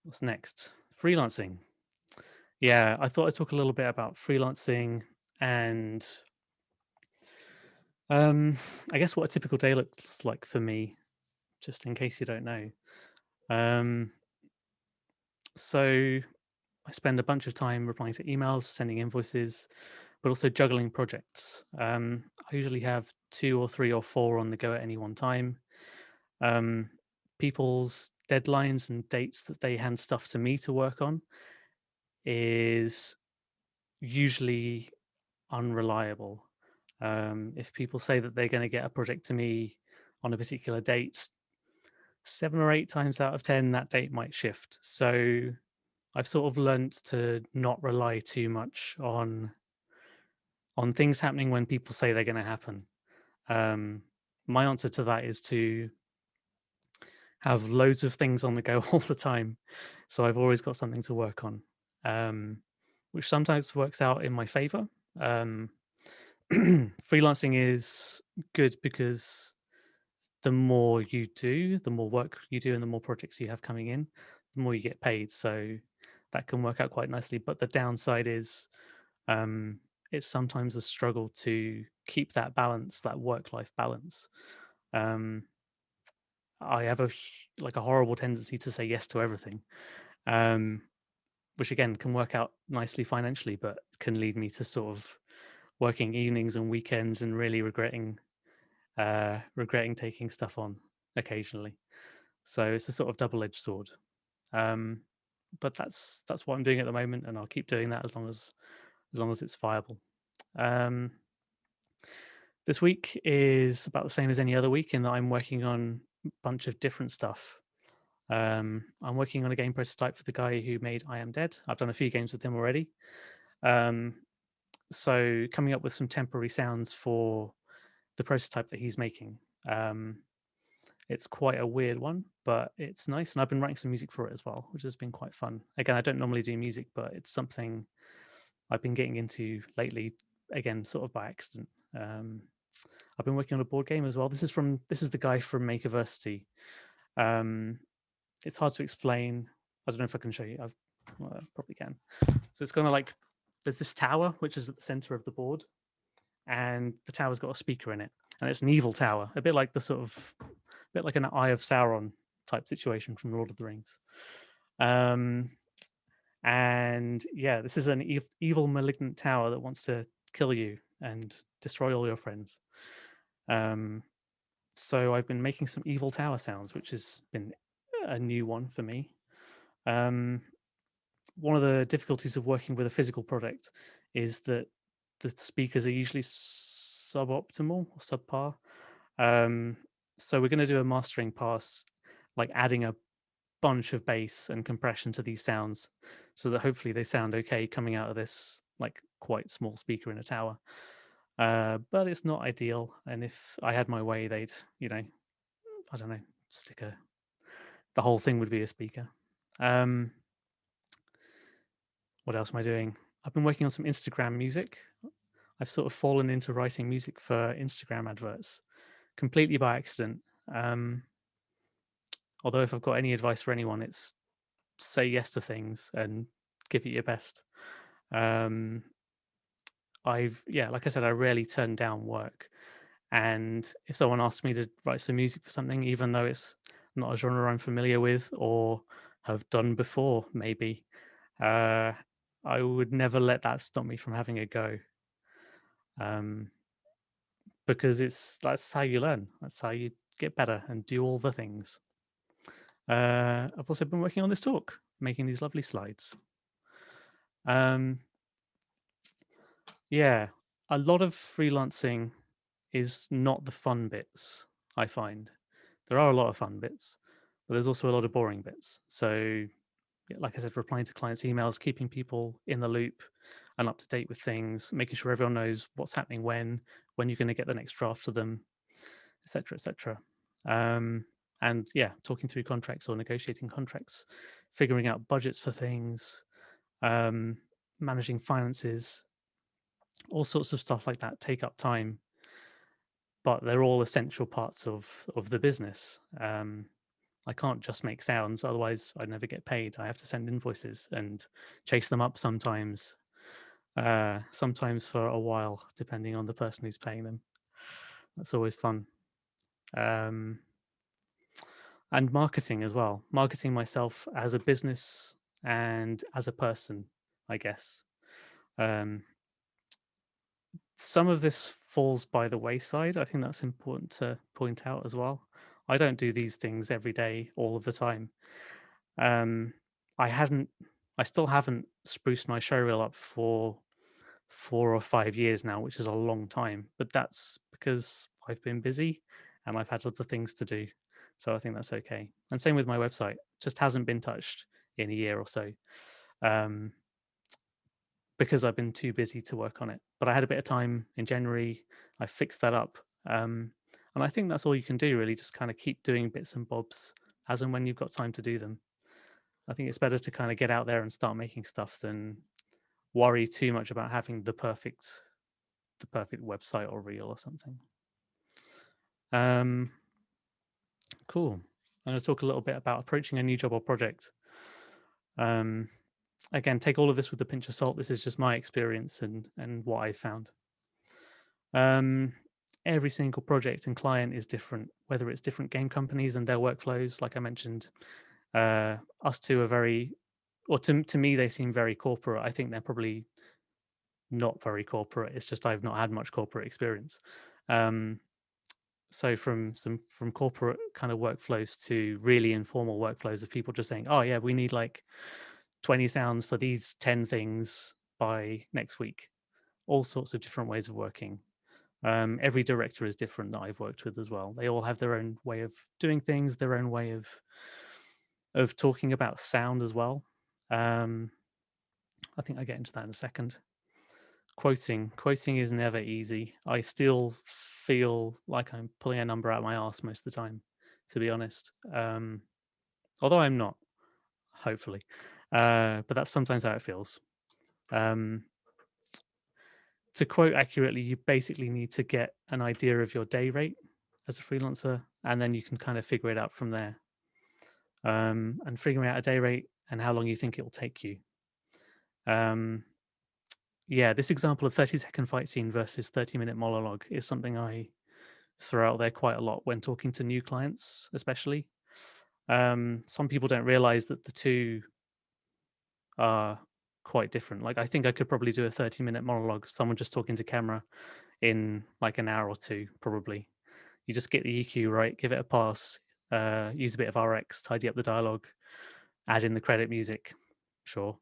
What's next? Freelancing. Yeah, I thought I'd talk a little bit about freelancing and I guess what a typical day looks like for me, just in case you don't know. Um, so I spend a bunch of time replying to emails, sending invoices, but also juggling projects. I usually have two or three or four on the go at any one time. Um, People's deadlines and dates that they hand stuff to me to work on is usually unreliable. If people say that they're going to get a project to me on a particular date, 7 or 8 times out of 10, that date might shift. So I've sort of learnt to not rely too much on things happening when people say they're going to happen. Um, my answer to that is to have loads of things on the go all the time, so I've always got something to work on, which sometimes works out in my favor. Um, Freelancing is good because the more you do, the more work you do, and the more projects you have coming in, the more you get paid. So that can work out quite nicely. But the downside is um, it's sometimes a struggle to keep that balance, that work-life balance. Um, I have like a horrible tendency to say yes to everything, um, which again can work out nicely financially, but can lead me to sort of working evenings and weekends and really regretting taking stuff on occasionally. So it's a sort of double-edged sword. Um, but that's what I'm doing at the moment, and I'll keep doing that as long as it's viable. Um, this week is about the same as any other week in that I'm working on a bunch of different stuff. I'm working on a game prototype for the guy who made I Am Dead. I've done a few games with him already. Um, so coming up with some temporary sounds for the prototype that he's making. Um, it's quite a weird one, but it's nice, and I've been writing some music for it as well, which has been quite fun. Again, I don't normally do music, but it's something I've been getting into lately. Again, sort of by accident. I've been working on a board game as well. This is the guy from Makerversity. Um, it's hard to explain. I don't know if I can show you. I probably can. So it's kind of like there's this tower which is at the center of the board, and the tower's got a speaker in it, and it's an evil tower, a bit like a bit like an Eye of Sauron type situation from Lord of the Rings. Um, and yeah, this is an evil, malignant tower that wants to kill you and destroy all your friends. Um, so I've been making some evil tower sounds, which has been a new one for me. Um, One of the difficulties of working with a physical product is that the speakers are usually suboptimal or subpar. Um, so we're going to do a mastering pass, like adding a bunch of bass and compression to these sounds, so that hopefully they sound okay coming out of this like quite small speaker in a tower. But it's not ideal, and if I had my way, they'd, I don't know, stick a the whole thing would be a speaker. Um, what else am I doing? I've been working on some Instagram music. I've sort of fallen into writing music for Instagram adverts completely by accident. Um, Although, if I've got any advice for anyone, it's say yes to things and give it your best. Um, yeah, like I said, I rarely turn down work. And if someone asks me to write some music for something, even though it's not a genre I'm familiar with or have done before, maybe, uh, I would never let that stop me from having a go. Um, because that's how you learn. That's how you get better and do all the things. I've also been working on this talk, making these lovely slides. Um, yeah, a lot of freelancing is not the fun bits, I find. There are a lot of fun bits, but there's also a lot of boring bits. So, yeah, like I said, replying to clients' emails, keeping people in the loop and up to date with things, making sure everyone knows what's happening when you're going to get the next draft to them. etc., etc. Um, and yeah, talking through contracts or negotiating contracts, figuring out budgets for things, um, managing finances, all sorts of stuff like that take up time, but they're all essential parts of the business. I can't just make sounds, otherwise I never get paid. I have to send invoices and chase them up sometimes, sometimes for a while, depending on the person who's paying them. That's always fun. Um, and marketing as well. Marketing myself as a business and as a person, I guess. Um, some of this falls by the wayside. I think that's important to point out as well. I don't do these things every day, all of the time. Um, I hadn't, I still haven't spruced my showreel up for 4 or 5 years now, which is a long time. But that's because I've been busy and I've had other things to do. So I think that's okay. And same with my website, just hasn't been touched in a year or so. Um, because I've been too busy to work on it. But I had a bit of time in January. I fixed that up. And I think that's all you can do, really, just kind of keep doing bits and bobs as and when you've got time to do them. I think it's better to kind of get out there and start making stuff than worry too much about having the perfect website or reel or something. Um, cool. I'm going to talk a little bit about approaching a new job or project. Um, again, take all of this with a pinch of salt. This is just my experience and what I found. Um, every single project and client is different, whether it's different game companies and their workflows. Like I mentioned, us two are very, or to me, they seem very corporate. I think they're probably not very corporate. It's just I've not had much corporate experience. Um, so from corporate kind of workflows to really informal workflows of people just saying, "Oh yeah, we need like 20 sounds for these 10 things by next week." All sorts of different ways of working. Every director is different that I've worked with as well. They all have their own way of doing things, their own way of talking about sound as well. Um, I think I get into that in a second. Quoting is never easy. I still feel like I'm pulling a number out of my ass most of the time, to be honest. Although I'm not, hopefully. But that's sometimes how it feels. Um, to quote accurately, you basically need to get an idea of your day rate as a freelancer, and then you can kind of figure it out from there. And figuring out a day rate and how long you think it will take you. Um, yeah, this example of 30-second fight scene versus 30-minute monologue is something I throw out there quite a lot when talking to new clients, especially. Some people don't realize that the two are quite different. Like, I think I could probably do a 30-minute monologue, someone just talking to camera in like an hour or two, probably. You just get the EQ right, give it a pass, use a bit of RX, tidy up the dialogue, add in the credit music. Sure,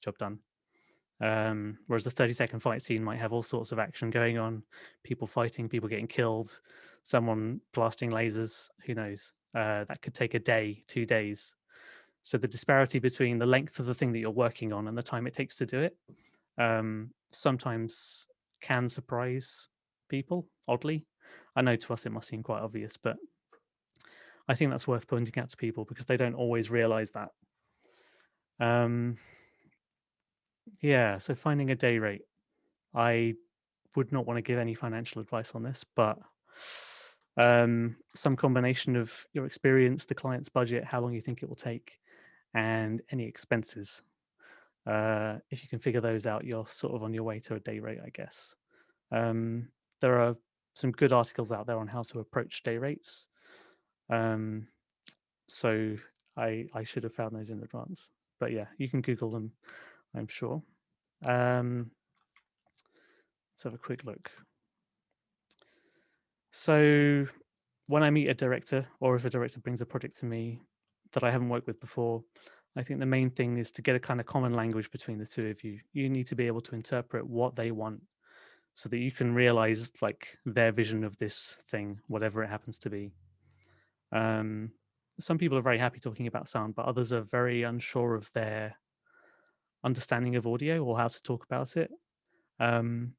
job done. Whereas the 30-second fight scene might have all sorts of action going on, people fighting, people getting killed, someone blasting lasers, who knows? That could take a day, 2 days. So the disparity between the length of the thing that you're working on and the time it takes to do it sometimes can surprise people, oddly. I know to us it must seem quite obvious, but I think that's worth pointing out to people because they don't always realize that. Um, yeah, so finding a day rate. I would not want to give any financial advice on this, but some combination of your experience, the client's budget, how long you think it will take, and any expenses. If you can figure those out, you're sort of on your way to a day rate, I guess. Um, there are some good articles out there on how to approach day rates. Um, so I should have found those in advance. But yeah, you can Google them, I'm sure. Let's have a quick look. So when I meet a director, or if a director brings a project to me that I haven't worked with before, I think the main thing is to get a kind of common language between the two of you. You need to be able to interpret what they want so that you can realize like their vision of this thing, whatever it happens to be. Um, some people are very happy talking about sound, but others are very unsure of their understanding of audio or how to talk about it. Um,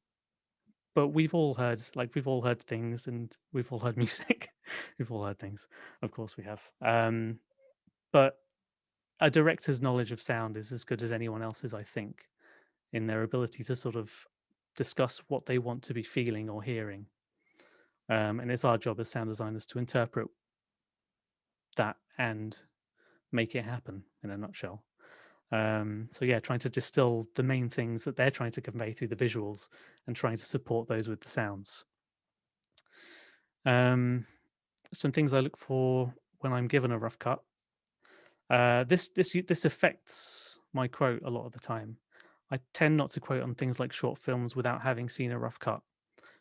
but we've all heard things, and we've all heard music. We've all heard things. Of course we have. But a director's knowledge of sound is as good as anyone else's, I think, in their ability to sort of discuss what they want to be feeling or hearing. And it's our job as sound designers to interpret that and make it happen in a nutshell. So yeah, trying to distill the main things that they're trying to convey through the visuals and trying to support those with the sounds. Um, some things I look for when I'm given a rough cut. This affects my quote a lot of the time. I tend not to quote on things like short films without having seen a rough cut,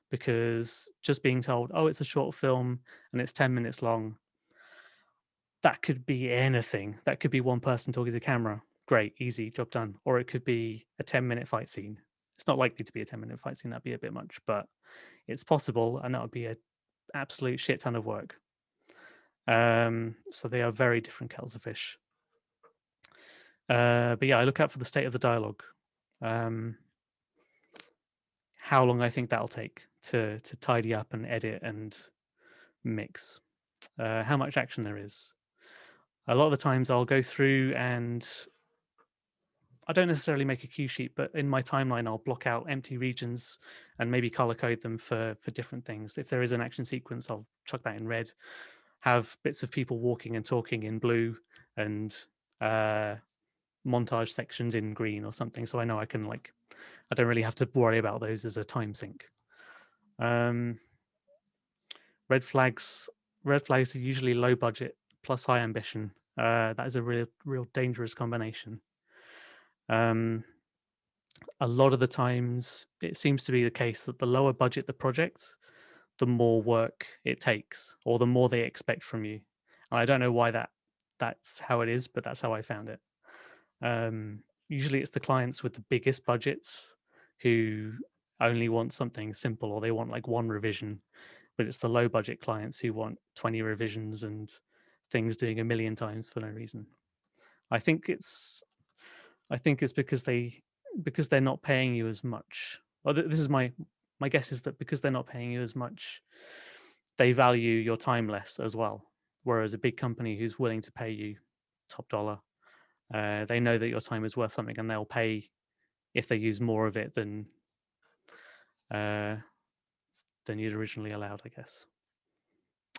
because just being told, "Oh, it's a short film and it's 10 minutes long," that could be anything. That could be one person talking to camera. Great, easy, job done. Or it could be a 10-minute fight scene. It's not likely to be a 10-minute fight scene. That'd be a bit much, but it's possible, and that would be an absolute shit ton of work. So they are very different kettles of fish. But yeah, I look out for the state of the dialogue. Um, how long I think that'll take to tidy up and edit and mix. How much action there is. A lot of the times I'll go through and I don't necessarily make a cue sheet, but in my timeline, I'll block out empty regions and maybe color code them for different things. If there is an action sequence, I'll chuck that in red. Have bits of people walking and talking in blue, and uh, montage sections in green or something. So I know I don't really have to worry about those as a time sink. Um, red flags, red flags are usually low budget plus high ambition. That is a real dangerous combination. Um, a lot of the times it seems to be the case that the lower budget the project, the more work it takes or the more they expect from you. And I don't know why that's how it is, but that's how I found it. Usually it's the clients with the biggest budgets who only want something simple, or they want like one revision, but it's the low budget clients who want 20 revisions and things doing a million times for no reason. I think it's I think it's because they're not paying you as much. Or this is my guess is that because they're not paying you as much, they value your time less as well. Whereas a big company who's willing to pay you top dollar, they know that your time is worth something, and they'll pay if they use more of it uh, than you'd originally allowed, I guess.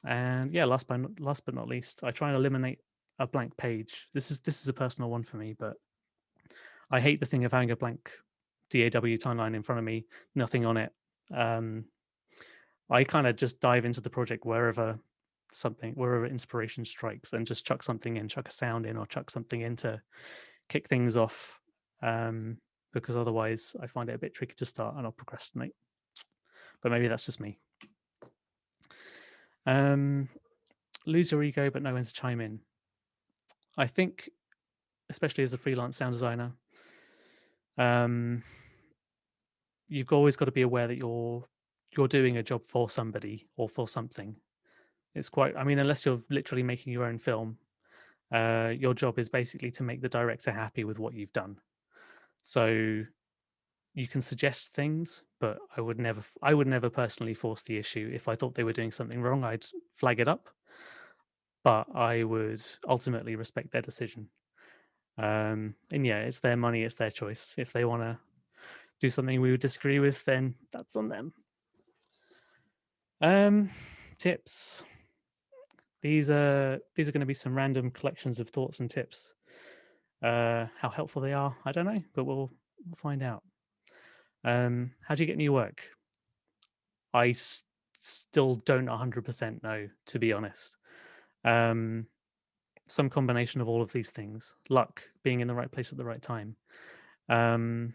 And yeah, last but not least, I try and eliminate a blank page. This is a personal one for me, but I hate the thing of having a blank DAW timeline in front of me, nothing on it. Um, I kind of just dive into the project wherever inspiration strikes, and just chuck something in, chuck a sound in, or chuck something in to kick things off. Because otherwise, I find it a bit tricky to start, and I'll procrastinate. But maybe that's just me. Lose your ego, but know when to chime in. I think, especially as a freelance sound designer, you've always got to be aware that you're doing a job for somebody or for something. It's quite, I mean, unless you're literally making your own film, your job is basically to make the director happy with what you've done. So you can suggest things, but I would never personally force the issue. If I thought they were doing something wrong, I'd flag it up, but I would ultimately respect their decision. And yeah, it's their money, it's their choice. If they want to do something we would disagree with, then that's on them. Tips. These are going to be some random collections of thoughts and tips. How helpful they are, I don't know, but we'll find out. How do you get new work? I still don't 100% know, to be honest. Some combination of all of these things: luck, being in the right place at the right time. Um,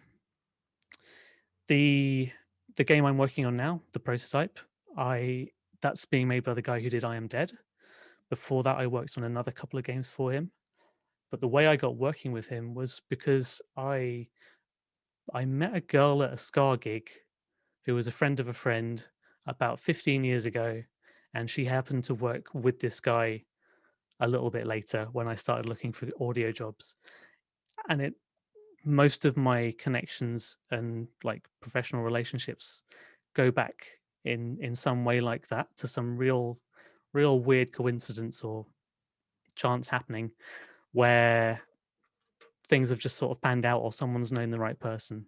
the the game I'm working on now, the prototype, I that's being made by the guy who did I Am Dead. Before that, I worked on another couple of games for him. But the way I got working with him was because I met a girl at a ska gig who was a friend of a friend about 15 years ago, and she happened to work with this guy a little bit later when I started looking for audio jobs. And it most of my connections and like professional relationships go back in some way like that to some real weird coincidence or chance happening where things have just sort of panned out or someone's known the right person.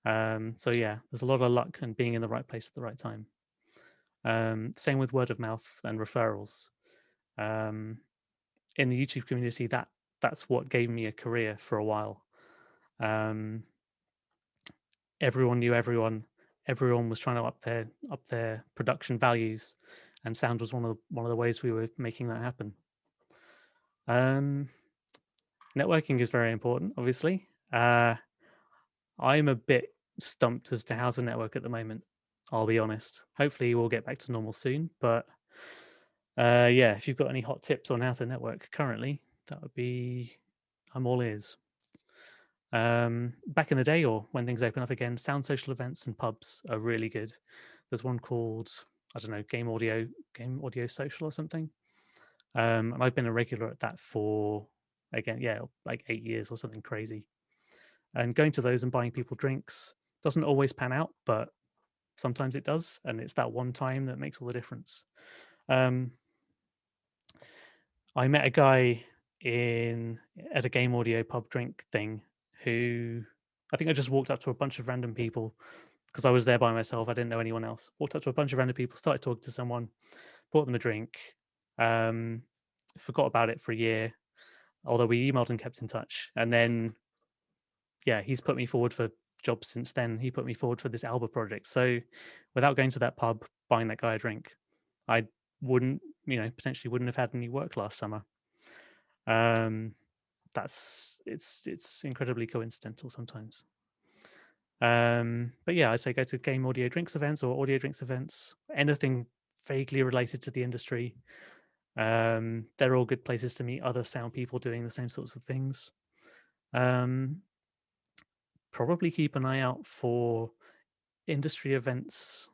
So yeah, there's a lot of luck and being in the right place at the right time. Same with word of mouth and referrals. Um, in the YouTube community, that's what gave me a career for a while. Um, everyone knew everyone. Everyone was trying to up their production values, and sound was one of the ways we were making that happen. Um, networking is very important, obviously. I'm a bit stumped as to how to network at the moment. I'll be honest. Hopefully, we'll get back to normal soon. But yeah, if you've got any hot tips on how to network currently, that would be. I'm all ears. Back in the day, or when things open up again, sound social events and pubs are really good. There's one called, I don't know, Game Audio Social or something. And I've been a regular at that for, again, yeah, like 8 years or something crazy. And going to those and buying people drinks doesn't always pan out, but sometimes it does, and it's that one time that makes all the difference. Um, I met a guy in at a game audio pub drink thing who I think I just walked up to a bunch of random people because I was there by myself. I didn't know anyone else. Walked up to a bunch of random people, started talking to someone, bought them a drink, um, forgot about it for a year, although we emailed and kept in touch. And then, yeah, he's put me forward for jobs since then. He put me forward for this Alba project. So without going to that pub, buying that guy a drink, I wouldn't, potentially wouldn't have had any work last summer. Um, it's incredibly coincidental sometimes. But yeah, I'd say go to game audio drinks events or audio drinks events, anything vaguely related to the industry. They're all good places to meet other sound people doing the same sorts of things. Um, probably keep an eye out for industry events,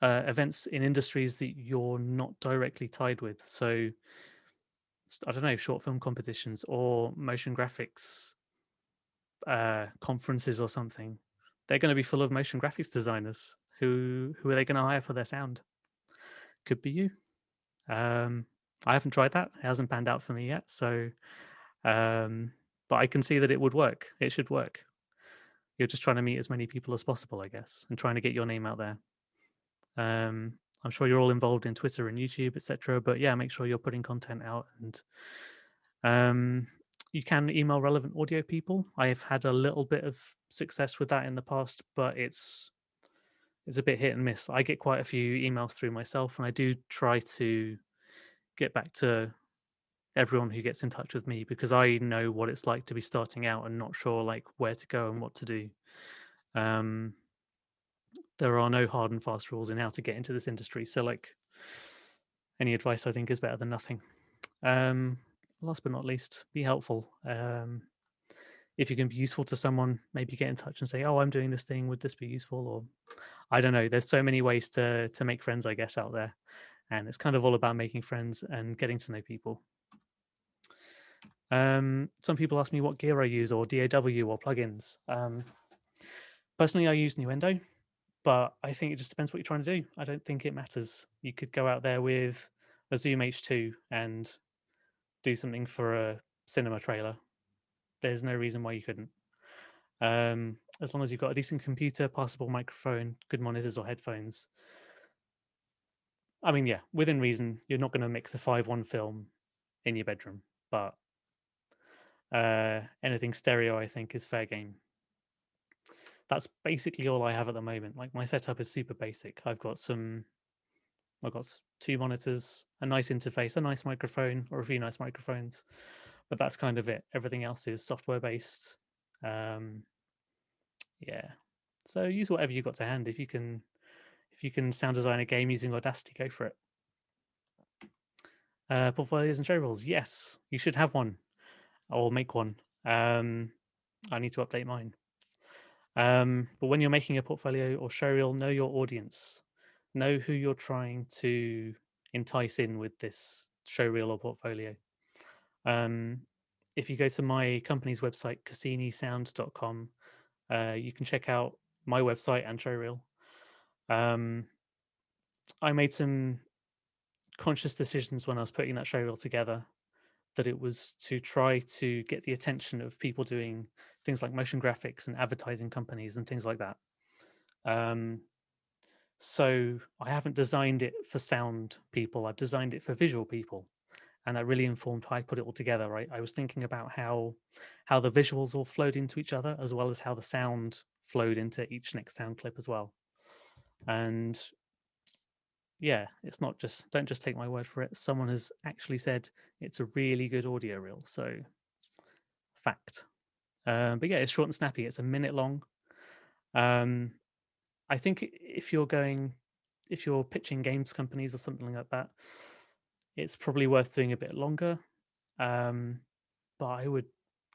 events in industries that you're not directly tied with. So I don't know, short film competitions or motion graphics conferences or something. They're going to be full of motion graphics designers. Who are they going to hire for their sound? Could be you. I haven't tried that. It hasn't panned out for me yet. So, but I can see that it would work. It should work. You're just trying to meet as many people as possible, I guess, and trying to get your name out there. I'm sure you're all involved in Twitter and YouTube, etc. But yeah, make sure you're putting content out, and you can email relevant audio people. I've had a little bit of success with that in the past, but it's a bit hit and miss. I get quite a few emails through myself, and I do try to get back to everyone who gets in touch with me because I know what it's like to be starting out and not sure like where to go and what to do. Um, there are no hard and fast rules in how to get into this industry. So like any advice I think is better than nothing. Last but not least, be helpful. If you can be useful to someone, maybe get in touch and say, "Oh, I'm doing this thing. Would this be useful?" Or I don't know. There's so many ways to make friends, I guess, out there, and it's kind of all about making friends and getting to know people. Some people ask me what gear I use or DAW or plugins. Personally, I use Nuendo, but I think it just depends what you're trying to do. I don't think it matters. You could go out there with a Zoom H2 and do something for a cinema trailer. There's no reason why you couldn't. As long as you've got a decent computer, passable microphone, good monitors or headphones. I mean, yeah, within reason, you're not going to mix a 5:1 film in your bedroom, but anything stereo, I think, is fair game. That's basically all I have at the moment. Like my setup is super basic. I've got two monitors, a nice interface, a nice microphone, or a few nice microphones, but that's kind of it. Everything else is software based. Yeah. So use whatever you got to hand. If you can sound design a game using Audacity, go for it. Portfolios and show reels. Yes, you should have one or make one. I need to update mine. But when you're making a portfolio or show reel, know your audience. Know who you're trying to entice in with this show reel or portfolio. If you go to my company's website, cassinisound.com, you can check out my website and show reel. Um, I made some conscious decisions when I was putting that show reel together that it was to try to get the attention of people doing things like motion graphics and advertising companies and things like that. Um, so I haven't designed it for sound people, I've designed it for visual people. And that really informed how I put it all together. Right, I was thinking about how the visuals all flowed into each other, as well as how the sound flowed into each next sound clip as well. And yeah, it's not just don't just take my word for it. Someone has actually said it's a really good audio reel. So fact. But yeah, it's short and snappy. It's a minute long. Um, I think if you're pitching games companies or something like that, it's probably worth doing a bit longer. Um, but I would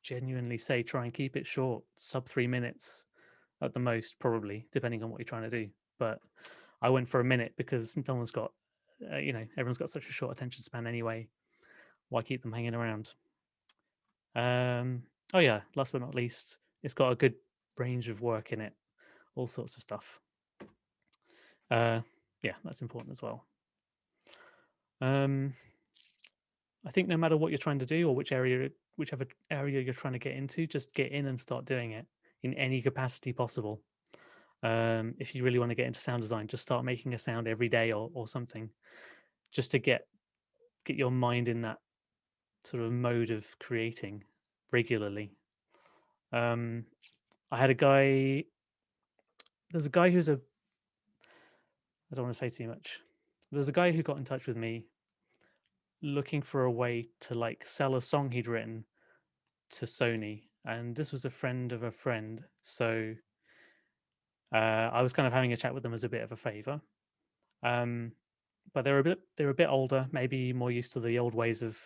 genuinely say try and keep it short, sub 3 minutes at the most, probably, depending on what you're trying to do. But I went for a minute because no one's got, everyone's got such a short attention span anyway. Why keep them hanging around? Oh yeah, last but not least, it's got a good range of work in it, all sorts of stuff. Yeah, that's important as well. Um, I think no matter what you're trying to do or whichever area you're trying to get into, just get in and start doing it in any capacity possible. If you really want to get into sound design, just start making a sound every day or something, just to get your mind in that sort of mode of creating regularly. Um, I had a guy. There's a guy who's a. I don't want to say too much. There's a guy who got in touch with me looking for a way to like sell a song he'd written to Sony, and this was a friend of a friend. So I was kind of having a chat with them as a bit of a favor. Um, but they were a bit older, maybe more used to the old ways of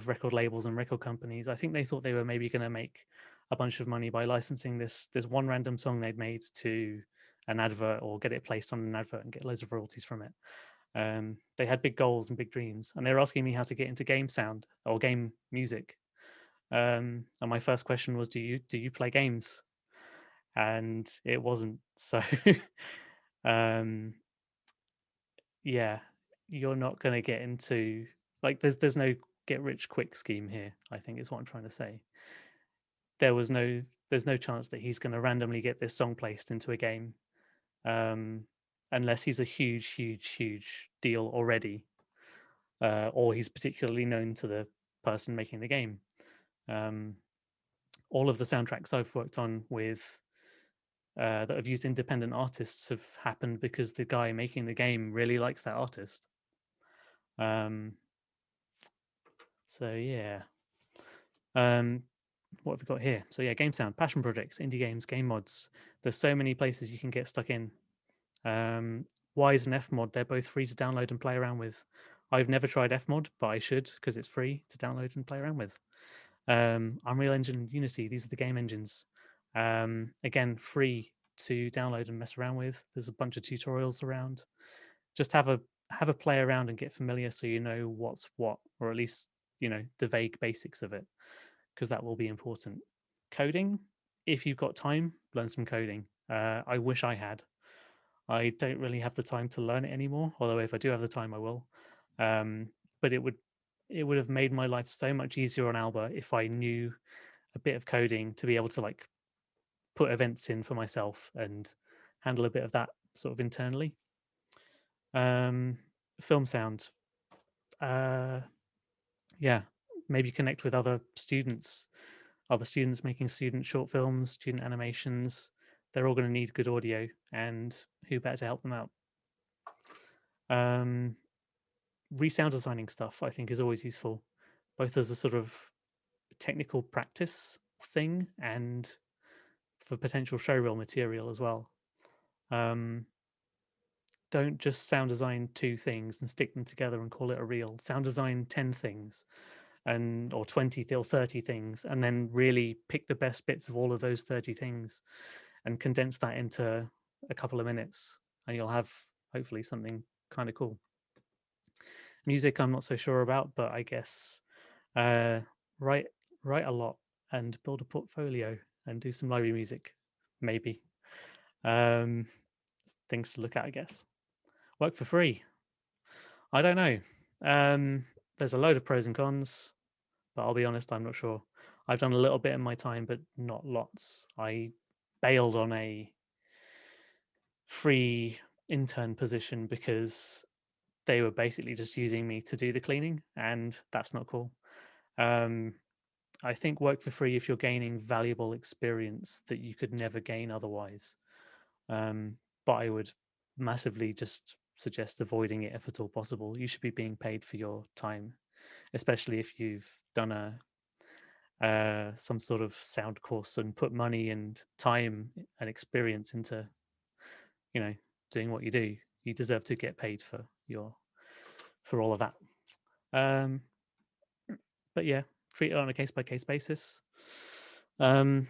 record labels and record companies. I think they thought they were maybe going to make a bunch of money by licensing this one random song they'd made to an advert or get it placed on an advert and get loads of royalties from it. They had big goals and big dreams, and they were asking me how to get into game sound or game music. And my first question was, "Do you play games?" And it wasn't so. um, yeah, you're not going to get into like there's no get rich quick scheme here. I think is what I'm trying to say. There was no there's no chance that he's going to randomly get this song placed into a game, um, unless he's a huge deal already, or he's particularly known to the person making the game. Um, all of the soundtracks I've worked on with that have used independent artists have happened because the guy making the game really likes that artist. Um, so yeah. Um, what have we got here? So yeah, game sound, passion projects, indie games, game mods. There's so many places you can get stuck in. Wise and Fmod, they're both free to download and play around with. I've never tried Fmod, but I should because it's free to download and play around with. Unreal Engine and Unity, these are the game engines. Again, free to download and mess around with. There's a bunch of tutorials around. Just have a play around and get familiar so you know what's what, or at least the vague basics of it, because that will be important. Coding, if you've got time, learn some coding. I wish I had. I don't really have the time to learn it anymore. Although if I do have the time, I will. Um, but it would have made my life so much easier on Alba if I knew a bit of coding to be able to like put events in for myself and handle a bit of that sort of internally. Um, Film sound. Uh, yeah, maybe connect with other students making student short films, student animations. They're all going to need good audio, and who better to help them out? Um, Resound designing stuff, I think, is always useful, both as a sort of technical practice thing and for potential showreel material as well. Um, don't just sound design two things and stick them together and call it a reel. Sound design 10 things and or 20 or 30 things, and then really pick the best bits of all of those 30 things and condense that into a couple of minutes, and you'll have hopefully something kind of cool. Music, I'm not so sure about, but I guess uh, write write a lot and build a portfolio and do some library music, maybe. Um, things to look at, I guess. Work for free. I don't know. There's a load of pros and cons, but I'll be honest, I'm not sure. I've done a little bit in my time, but not lots. I bailed on a free intern position because they were basically just using me to do the cleaning, and that's not cool. Um, I think work for free if you're gaining valuable experience that you could never gain otherwise. But I would massively just suggest avoiding it if at all possible. You should be being paid for your time, especially if you've done a some sort of sound course and put money and time and experience into, you know, doing what you do. You deserve to get paid for all of that. Um, but yeah, treat it on a case by case basis. Um,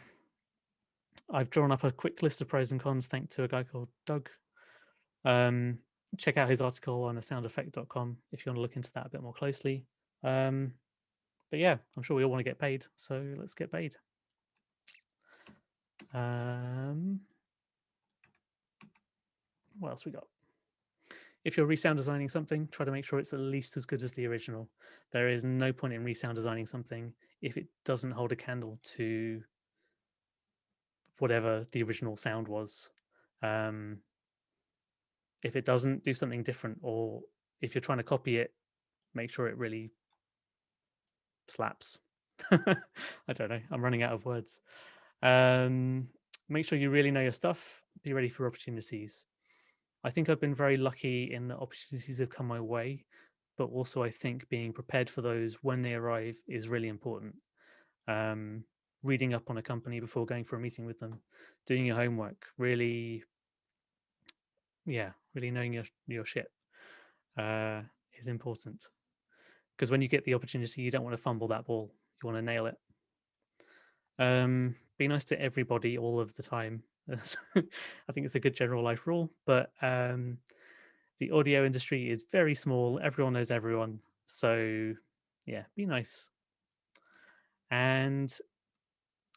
I've drawn up a quick list of pros and cons thanks to a guy called Doug. Um, check out his article on asoundeffect.com if you want to look into that a bit more closely. But yeah, I'm sure we all want to get paid, so let's get paid. What else we got? If you're resound designing something, try to make sure it's at least as good as the original. There is no point in resound designing something if it doesn't hold a candle to whatever the original sound was. If it doesn't, do something different, or if you're trying to copy it, make sure it really slaps. I don't know. I'm running out of words. Make sure you really know your stuff. Be ready for opportunities. I think I've been very lucky in that opportunities have come my way, but also I think being prepared for those when they arrive is really important. Um, Reading up on a company before going for a meeting with them, doing your homework, really, yeah, really knowing your shit is important. Because when you get the opportunity, you don't want to fumble that ball. You want to nail it. Be nice to everybody all of the time. I think it's a good general life rule, but the audio industry is very small. Everyone knows everyone. So, yeah, be nice. And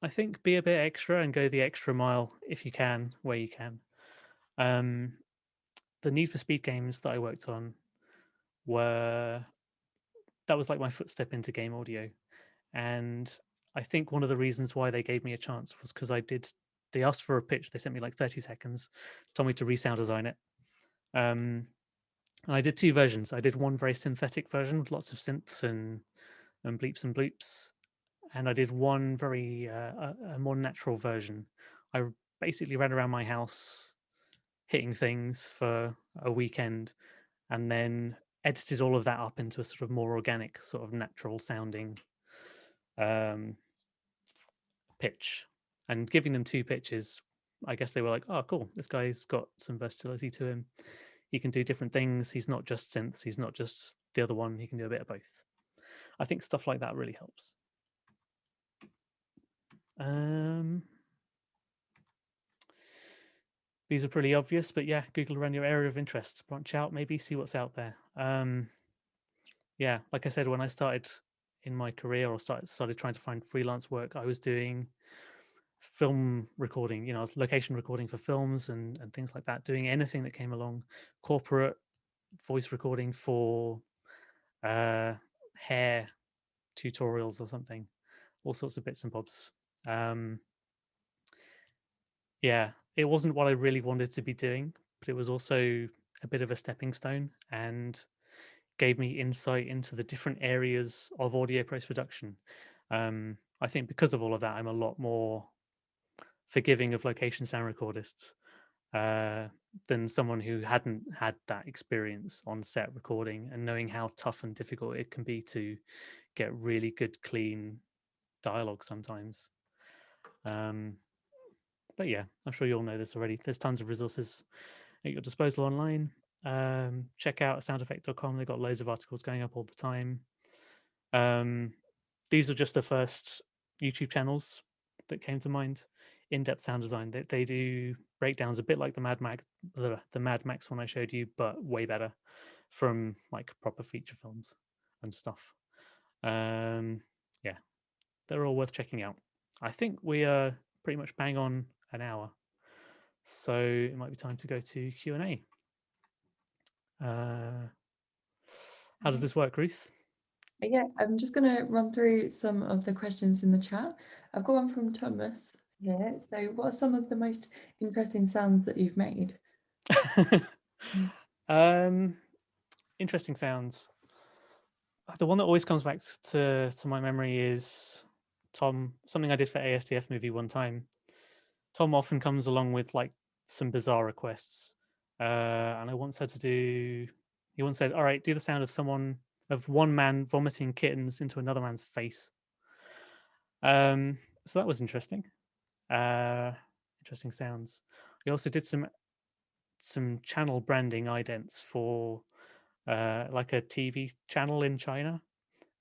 I think be a bit extra and go the extra mile if you can, where you can. The Need for Speed games that I worked on were that was like my footstep into game audio. And I think one of the reasons why they gave me a chance was because they asked for a pitch. They sent me like 30 seconds, told me to resound design it. And I did two versions. I did one very synthetic version with lots of synths and bleeps and bloops. And I did one very, a more natural version. I basically ran around my house hitting things for a weekend and then edited all of that up into a sort of more organic, sort of natural sounding um, pitch. And giving them two pitches, I guess they were like, oh, cool, this guy's got some versatility to him. He can do different things. He's not just synths. He's not just the other one. He can do a bit of both. I think stuff like that really helps. These are pretty obvious, but yeah, Google around your area of interest, branch out, maybe see what's out there. Yeah, like I said, when I started in my career or started trying to find freelance work, I was doing film recording, I was location recording for films and things like that, doing anything that came along, corporate voice recording for hair tutorials or something, all sorts of bits and bobs. Yeah, it wasn't what I really wanted to be doing, but it was also a bit of a stepping stone and gave me insight into the different areas of audio post production. I think because of all of that, I'm a lot more forgiving of location sound recordists than someone who hadn't had that experience on set recording and knowing how tough and difficult it can be to get really good, clean dialogue sometimes. But yeah, I'm sure you all know this already. There's tons of resources at your disposal online. Check out soundeffect.com. They've got loads of articles going up all the time. These are just the first YouTube channels that came to mind. In-depth sound design. They do breakdowns a bit like the Mad Max one I showed you, but way better from like proper feature films and stuff. Yeah, they're all worth checking out. I think we are pretty much bang on an hour. So it might be time to go to Q&A. How does this work, Ruth? Yeah, I'm just going to run through some of the questions in the chat. I've got one from Thomas here. So what are some of the most interesting sounds that you've made? Interesting sounds. The one that always comes back to my memory is Tom, something I did for ASDF movie one time. Tom often comes along with like some bizarre requests. And I once had to do, he once said, all right, do the sound of one man vomiting kittens into another man's face. So that was interesting. Interesting sounds. We also did some channel branding idents for like a TV channel in China.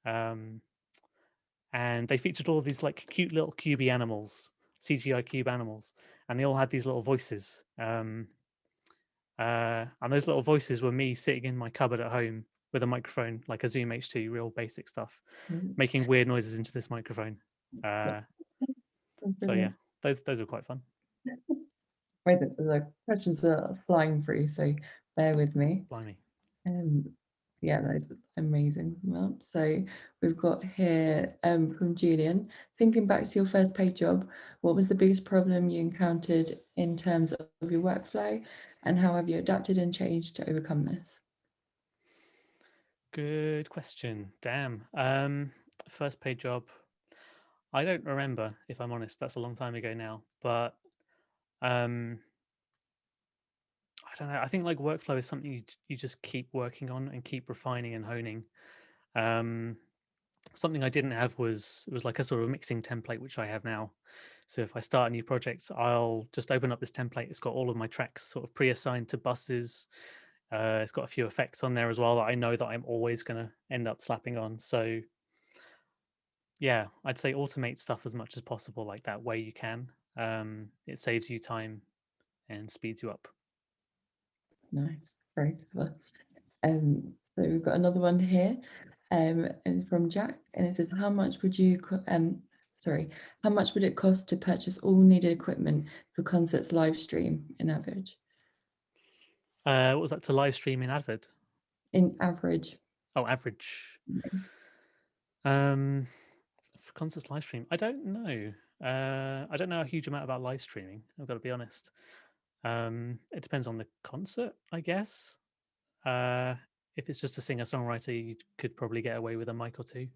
And they featured all these like cute little cubey animals, CGI cube animals, and they all had these little voices. And those little voices were me sitting in my cupboard at home with a microphone, like a Zoom H2, real basic stuff, making weird noises into this microphone. So yeah, those were quite fun. Wait, the questions are flying through, so bear with me. Blimey. Yeah, that's amazing. Well, so we've got here from Julian. Thinking back to your first paid job, what was the biggest problem you encountered in terms of your workflow, and how have you adapted and changed to overcome this? Good question. Damn. First paid job. I don't remember, if I'm honest. That's a long time ago now. But I don't know. I think like workflow is something you just keep working on and keep refining and honing. Something I didn't have was like a sort of mixing template, which I have now. So if I start a new project, I'll just open up this template. It's got all of my tracks sort of pre-assigned to buses. It's got a few effects on there as well that I know that I'm always going to end up slapping on. So yeah, I'd say automate stuff as much as possible like that where you can. It saves you time and speeds you up. Nice, very clever. So we've got another one here, and from Jack, and it says, how much would how much would it cost to purchase all needed equipment for concerts live stream in average? What was that to live stream in Advert? In average. Oh, average. For concerts live stream, I don't know. I don't know a huge amount about live streaming. I've got to be honest. It depends on the concert, I guess. If it's just a singer songwriter, you could probably get away with a mic or two.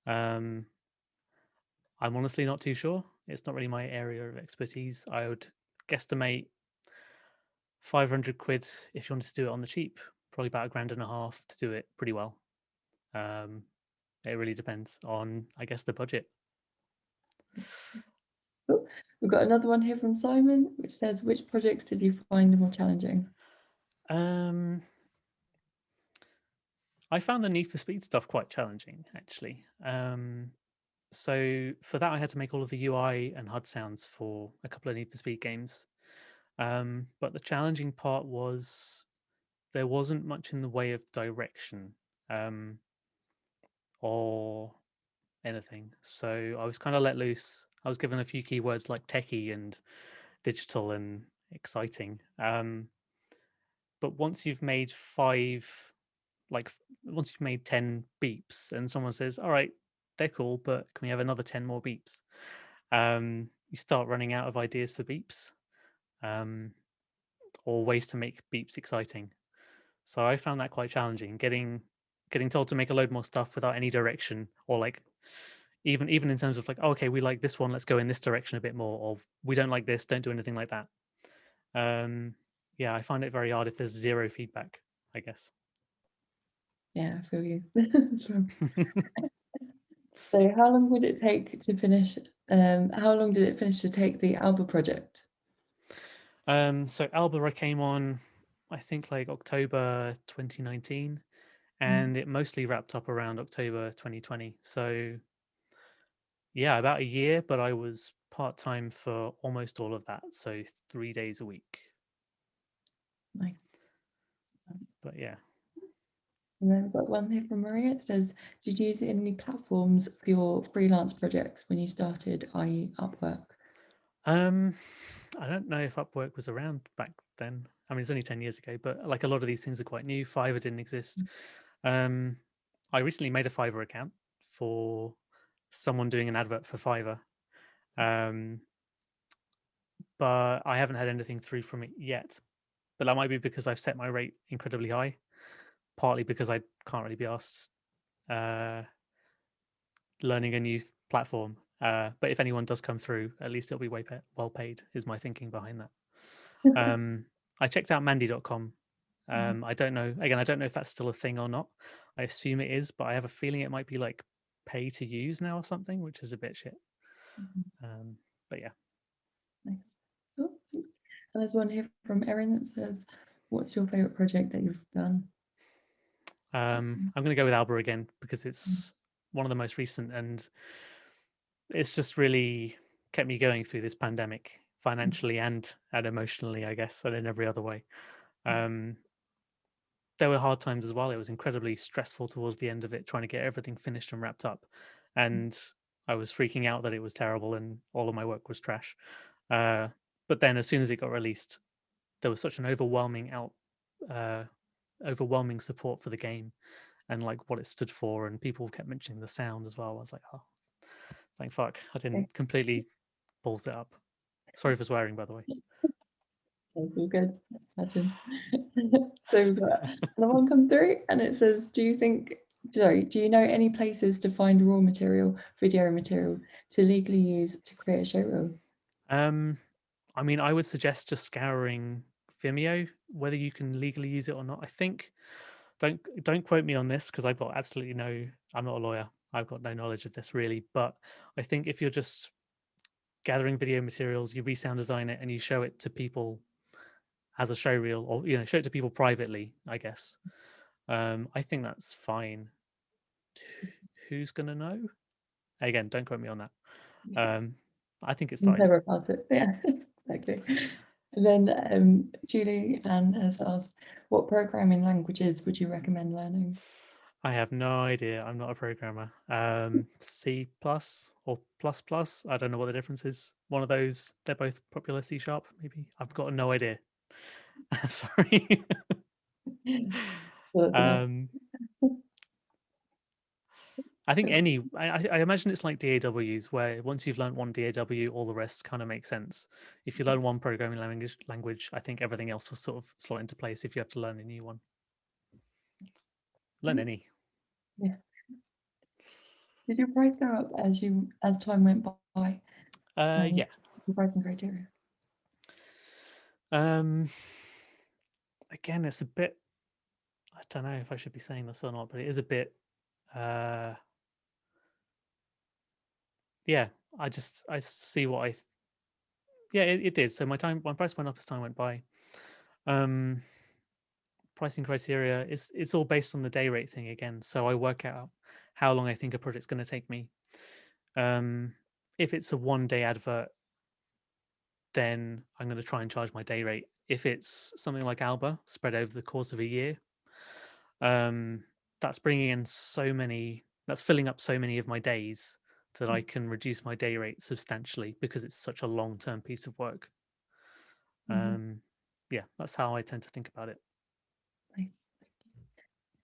I'm honestly not too sure. It's not really my area of expertise. I would guesstimate 500 quid if you wanted to do it on the cheap. Probably about £1.5 to do it pretty well. It really depends on, I guess, the budget. Cool. We've got another one here from Simon, which says, which projects did you find more challenging? I found the Need for Speed stuff quite challenging, actually. So for that, I had to make all of the UI and HUD sounds for a couple of Need for Speed games. But the challenging part was there wasn't much in the way of direction or anything. So I was kind of let loose. I was given a few keywords like techie and digital and exciting. But once you've made once you've made 10 beeps and someone says, all right, they're cool, but can we have another 10 more beeps? You start running out of ideas for beeps or ways to make beeps exciting. So I found that quite challenging, getting told to make a load more stuff without any direction, or like even in terms of like, oh, okay, we like this one, let's go in this direction a bit more, or we don't like this, don't do anything like that. Yeah, I find it very hard if there's zero feedback, I guess. Yeah, I feel you. So how long would it take to finish, how long did it finish to take the Alba project? So Alba came on, I think like October 2019, and it mostly wrapped up around October 2020. So yeah, about a year, but I was part-time for almost all of that. So 3 days a week. Nice. But yeah. And then I've got one here from Maria. It says, did you use any platforms for your freelance projects when you started, i.e. Upwork? Um, I don't know if Upwork was around back then. I mean, it's only 10 years ago, but like a lot of these things are quite new. Fiverr didn't exist. Um, I recently made a Fiverr account for someone doing an advert for Fiverr. Um, but I haven't had anything through from it yet. But that might be because I've set my rate incredibly high, partly because I can't really be asked uh, learning a new platform. But if anyone does come through, at least it'll be well paid, is my thinking behind that. I checked out mandy.com. Mhm. I don't know. Again, I don't know if that's still a thing or not. I assume it is, but I have a feeling it might be like pay to use now or something, which is a bit shit. Mhm. But yeah. Nice. Cool. Thanks. And there's one here from Erin that says, "What's your favorite project that you've done?" I'm going to go with Alba again because Mm. it's one of the most recent, and it's just really kept me going through this pandemic financially and emotionally, I guess, and in every other way. Um, there were hard times as well. It was incredibly stressful towards the end of it, trying to get everything finished and wrapped up. And I was freaking out that it was terrible and all of my work was trash. Uh, but then, as soon as it got released, there was such an uh, overwhelming support for the game and like what it stood for, and people kept mentioning the sound as well. I was like, oh, thank fuck, I Okay, didn't completely balls it up. Sorry for swearing, by the way. that's all good. Imagine. So we've got another one come through, and it says, do you know any places to find raw material, video material to legally use to create a show reel?" Um, I mean, I would suggest just scouring Vimeo, whether you can legally use it or not. I think don't quote me on this because I've got absolutely no. I'm not a lawyer. I've got no knowledge of this really, but I think if you're just gathering video materials, you resound design it and you show it to people as a show reel, or show it to people privately, I guess. I think that's fine. Who's gonna know? Again, don't quote me on that. Um, I think it's I'm fine. clever about it. Yeah, exactly. And then Julie Ann has asked, "What programming languages would you recommend learning?" I have no idea. I'm not a programmer. C plus or plus plus. I don't know what the difference is. One of those. They're both popular. C sharp, maybe. I've got no idea. Sorry. So that's enough. um, I think any. I imagine it's like DAWs, where once you've learned one DAW, all the rest kind of makes sense. If you learn one programming language, I think everything else will sort of slot into place. If you have to learn a new one, learn any. Yeah. Did your price go up as time went by? Yeah. The pricing criteria. Um, again, it's a bit. I don't know if I should be saying this or not, but it is a bit. Uh, yeah, I see what yeah, it did. So my price went up as time went by. Um, pricing criteria is it's all based on the day rate thing again. So I work out how long I think a project's going to take me. Um, if it's a 1 day advert, then I'm going to try and charge my day rate. If it's something like Alba spread over the course of a year, um, that's bringing in that's filling up so many of my days that I can reduce my day rate substantially because it's such a long term piece of work. Mm-hmm. Yeah, that's how I tend to think about it. Nice.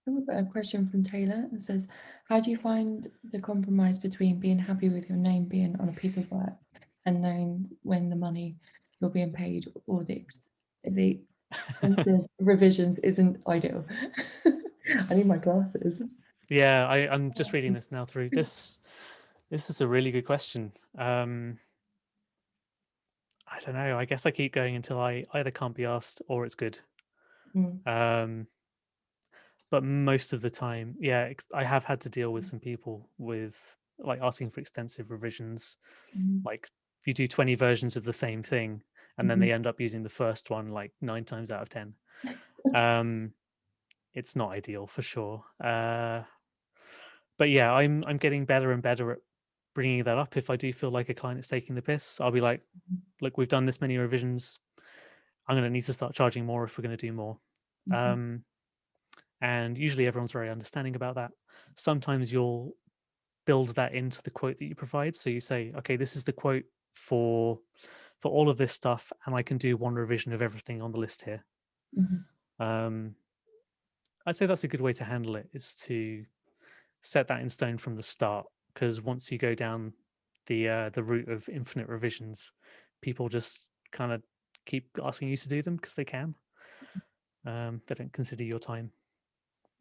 We've got a question from Taylor that says, "How do you find the compromise between being happy with your name being on a piece of work and knowing when the money you're being paid or the expensive revisions isn't ideal?" I need my glasses. Yeah, I'm just reading this now through. This is a really good question. I don't know. I guess I keep going until I either can't be asked or it's good. Mm, Um, but most of the time, yeah, I have had to deal with some people with like asking for extensive revisions. mm, Like you do 20 versions of the same thing, and then mhm, they end up using the first one like 9 times out of 10. Um, it's not ideal for sure. But yeah, I'm getting better and better at bringing that up. If I do feel like a client is taking the piss, I'll be like, look, we've done this many revisions. I'm going to need to start charging more if we're going to do more. mhm, Um, and usually everyone's very understanding about that. Sometimes you'll build that into the quote that you provide. So you say, okay, this is the quote for for all of this stuff, and I can do one revision of everything on the list here. Mhm. Um, I'd say that's a good way to handle it, is to set that in stone from the start. Because once you go down the route of infinite revisions, people just kind of keep asking you to do them because they can. They don't consider your time.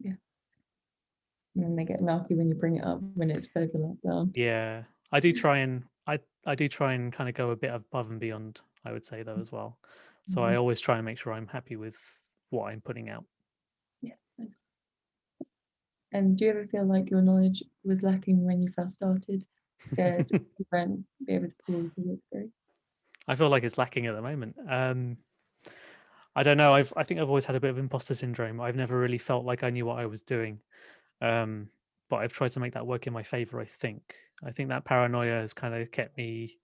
Yeah. And then they get narky when you bring it up when it's further down. Yeah, I do try and I do try and kind of go a bit above and beyond, I would say, though, as well. So I Mhm. always try and make sure I'm happy with what I'm putting out. Yeah. Thanks. And do you ever feel like your knowledge was lacking when you first started? Scared you won't be able to pull the work through? I feel like it's lacking at the moment. I don't know. I think I've always had a bit of imposter syndrome. I've never really felt like I knew what I was doing. Um, but I've tried to make that work in my favor, I think. I think that paranoia has kind of kept me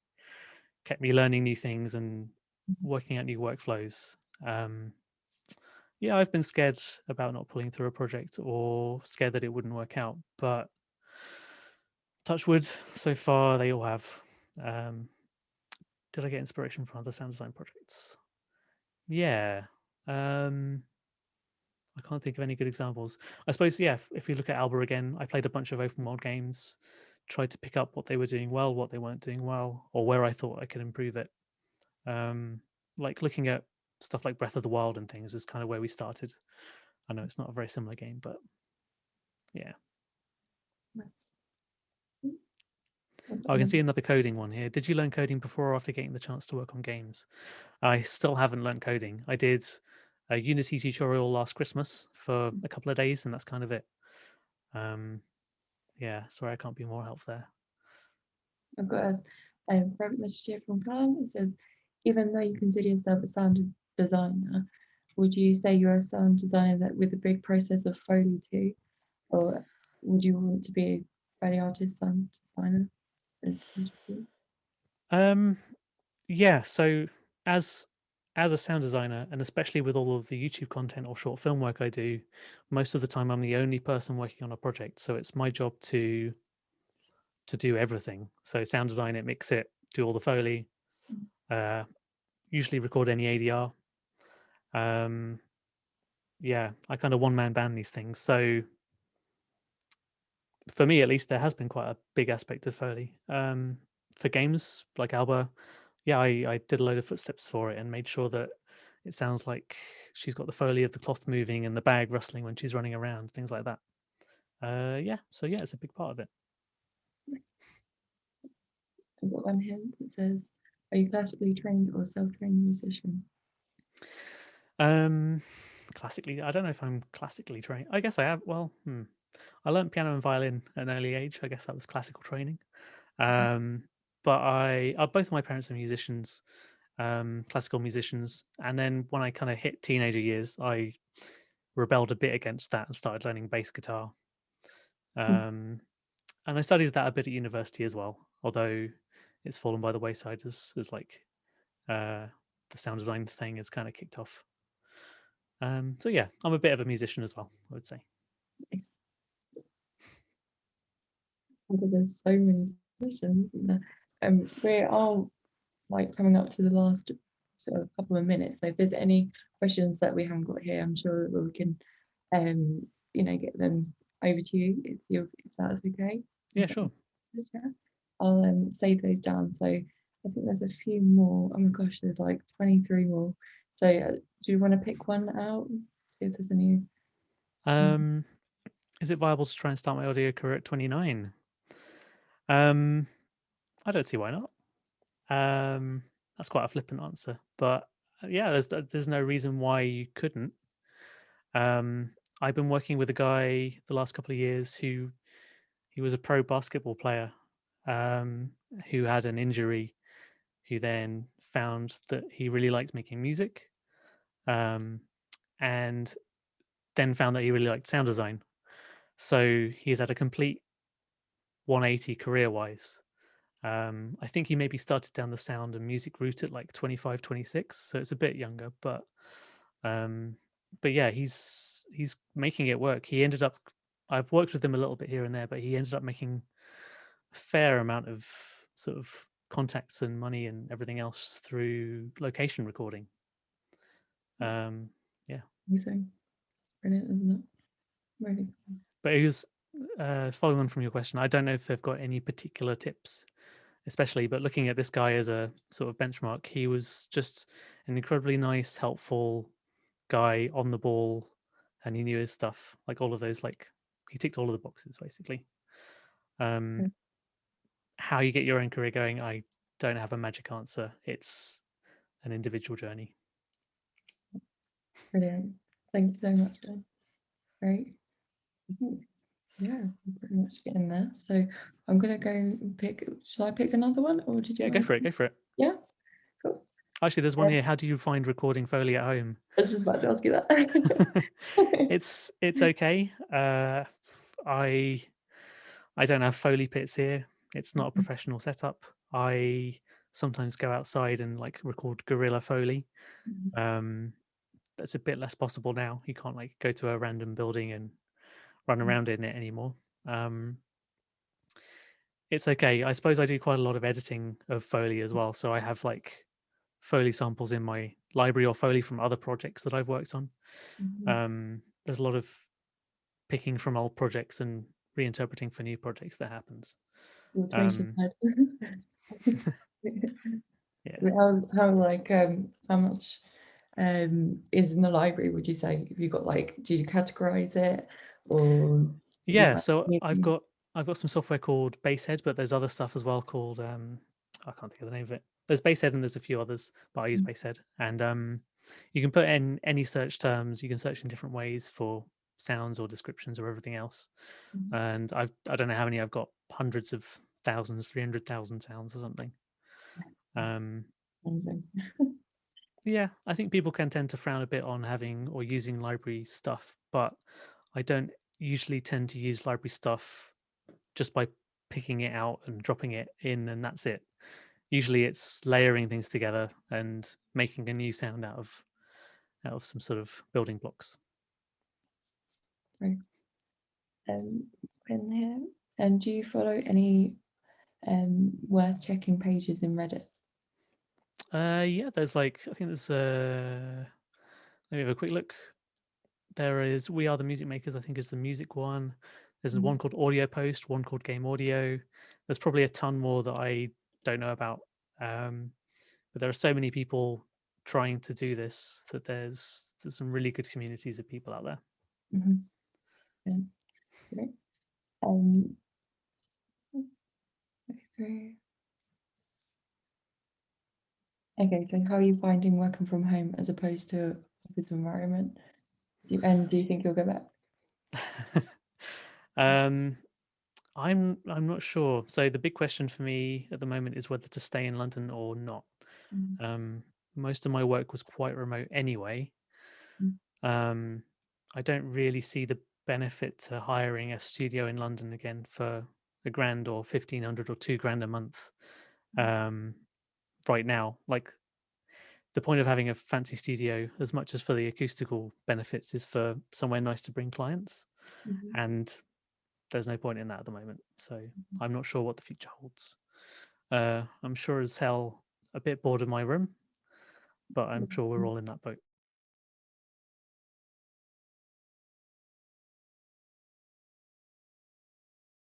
learning new things and Mhm. working out new workflows. Yeah, I've been scared about not pulling through a project or scared that it wouldn't work out, but touch wood, so far they all have. Um, did I get inspiration from other sound design projects? Yeah. Um, I can't think of any good examples. I suppose, yeah, if we look at Alba again, I played a bunch of open world games, tried to pick up what they were doing well, what they weren't doing well, or where I thought I could improve it. Um, like looking at stuff like Breath of the Wild and things is kind of where we started. I know it's not a very similar game, but yeah. Nice. Mm. I've got Oh, I can another. see another coding one here. Did you learn coding before or after getting the chance to work on games? I still haven't learned coding. I did a Unity tutorial last Christmas for a couple of days, and that's kind of it. Um, yeah, sorry, I can't be more help there. I've got a private message here from Callum. It says, even though you consider yourself a sound designer, would you say you're a sound designer that with a big process of Foley too, or would you want to be by the artist sound designer? Um, yeah, so as as a sound designer, and especially with all of the YouTube content or short film work I do, most of the time I'm the only person working on a project. So it's my job to do everything. So sound design it, mix it, do all the Foley, uh, usually record any ADR. Um, yeah, I kind of one man band these things. So for me, at least, there has been quite a big aspect of Foley. For games like Alba, yeah, I did a load of footsteps for it and made sure that it sounds like she's got the Foley of the cloth moving and the bag rustling when she's running around, things like that. Yeah, so yeah, it's a big part of it. I've got one here that says, are you classically trained or self-trained musician? Um, Classically, I don't know if I'm classically trained. I guess I have. Well, I learned piano and violin at an early age. I guess that was classical training. Um, but both of my parents are musicians, classical musicians. And then when I kind of hit teenager years, I rebelled a bit against that and started learning bass guitar. Mm. Um, and I studied that a bit at university as well, although it's fallen by the wayside as like uh, the sound design thing has kind of kicked off. So yeah, I'm a bit of a musician as well, I would say. Nice. Although there's so many questions, isn't there? We are like coming up to the last sort of couple of minutes. So if there's any questions that we haven't got here, I'm sure that we can, get them over to you. If that's okay. Yeah, sure. Yeah. I'll save those down. So I think there's a few more. Oh my gosh, there's like 23 more. So do you want to pick one out? See if there's any. Um, is it viable to try and start my audio career at 29? Um, I don't see why not. That's quite a flippant answer, but yeah, there's no reason why you couldn't. Um, I've been working with a guy the last couple of years who he was a pro basketball player, um, who had an injury, who then found that he really liked making music, um, and then found that he really liked sound design. So he's had a complete 180 career wise. I think he maybe started down the sound and music route at like 25, 26, so it's a bit younger, um, but yeah, he's making it work. He ended up I've worked with him a little bit here and there, but he ended up making a fair amount of sort of contacts and money and everything else through location recording. Yeah. Amazing. Brilliant, isn't it? Really. But it was following on from your question, I don't know if they've got any particular tips, especially, but looking at this guy as a sort of benchmark, he was just an incredibly nice, helpful guy, on the ball, and he knew his stuff. Like all of those, like he ticked all of the boxes basically. Mm. How you get your own career going, I don't have a magic answer. It's an individual journey. Brilliant. Thank you so much, Dan. Great. I think, yeah, we're pretty much getting there. So I'm gonna go and pick. Shall I pick another one, or did you? Yeah, want go for it. Go for it. Yeah. Cool. Actually, there's one here. How do you find recording Foley at home? I was just about to ask you that. It's okay. I don't have Foley pits here. It's not a professional setup. I sometimes go outside and like record guerrilla Foley. That's a bit less possible now. You can't like go to a random building and run around in it anymore. It's okay. I suppose I do quite a lot of editing of Foley as well. So I have like Foley samples in my library or Foley from other projects that I've worked on. There's a lot of picking from old projects and reinterpreting for new projects that happens. What's makes you sad? Yeah. How like how much is in the library, would you say? Have you got like, do you categorize it, or have you Yeah, got so anything? I've got some software called Basehead, but there's other stuff as well called I can't think of the name of it. There's Basehead and there's a few others, but I use Basehead. And you can put in any search terms. You can search in different ways for sounds or descriptions or everything else. And I don't know how many I've got, hundreds of thousands, 300,000 sounds or something. Amazing. Yeah, I think people can tend to frown a bit on having or using library stuff, but I don't usually tend to use library stuff just by picking it out and dropping it in and that's it. Usually it's layering things together and making a new sound out of some sort of building blocks. Right. In here, and do you follow any worth checking pages in Reddit? Yeah, there's like I think there's let me have a quick look. There is We Are the Music Makers, I think is the music one. There's one called Audio Post, one called Game Audio. There's probably a ton more that I don't know about. But there are so many people trying to do this that there's some really good communities of people out there. Yeah. Great. Okay, so how are you finding working from home as opposed to office environment? And do you think you'll go back? I'm not sure. So the big question for me at the moment is whether to stay in London or not. Most of my work was quite remote anyway. I don't really see the benefit to hiring a studio in London again for $1,000 or 1,500 or $2,000 a month. Right now, like the point of having a fancy studio, as much as for the acoustical benefits, is for somewhere nice to bring clients, and there's no point in that at the moment. So I'm not sure what the future holds. I'm sure as hell a bit bored of my room, but I'm sure we're all in that boat.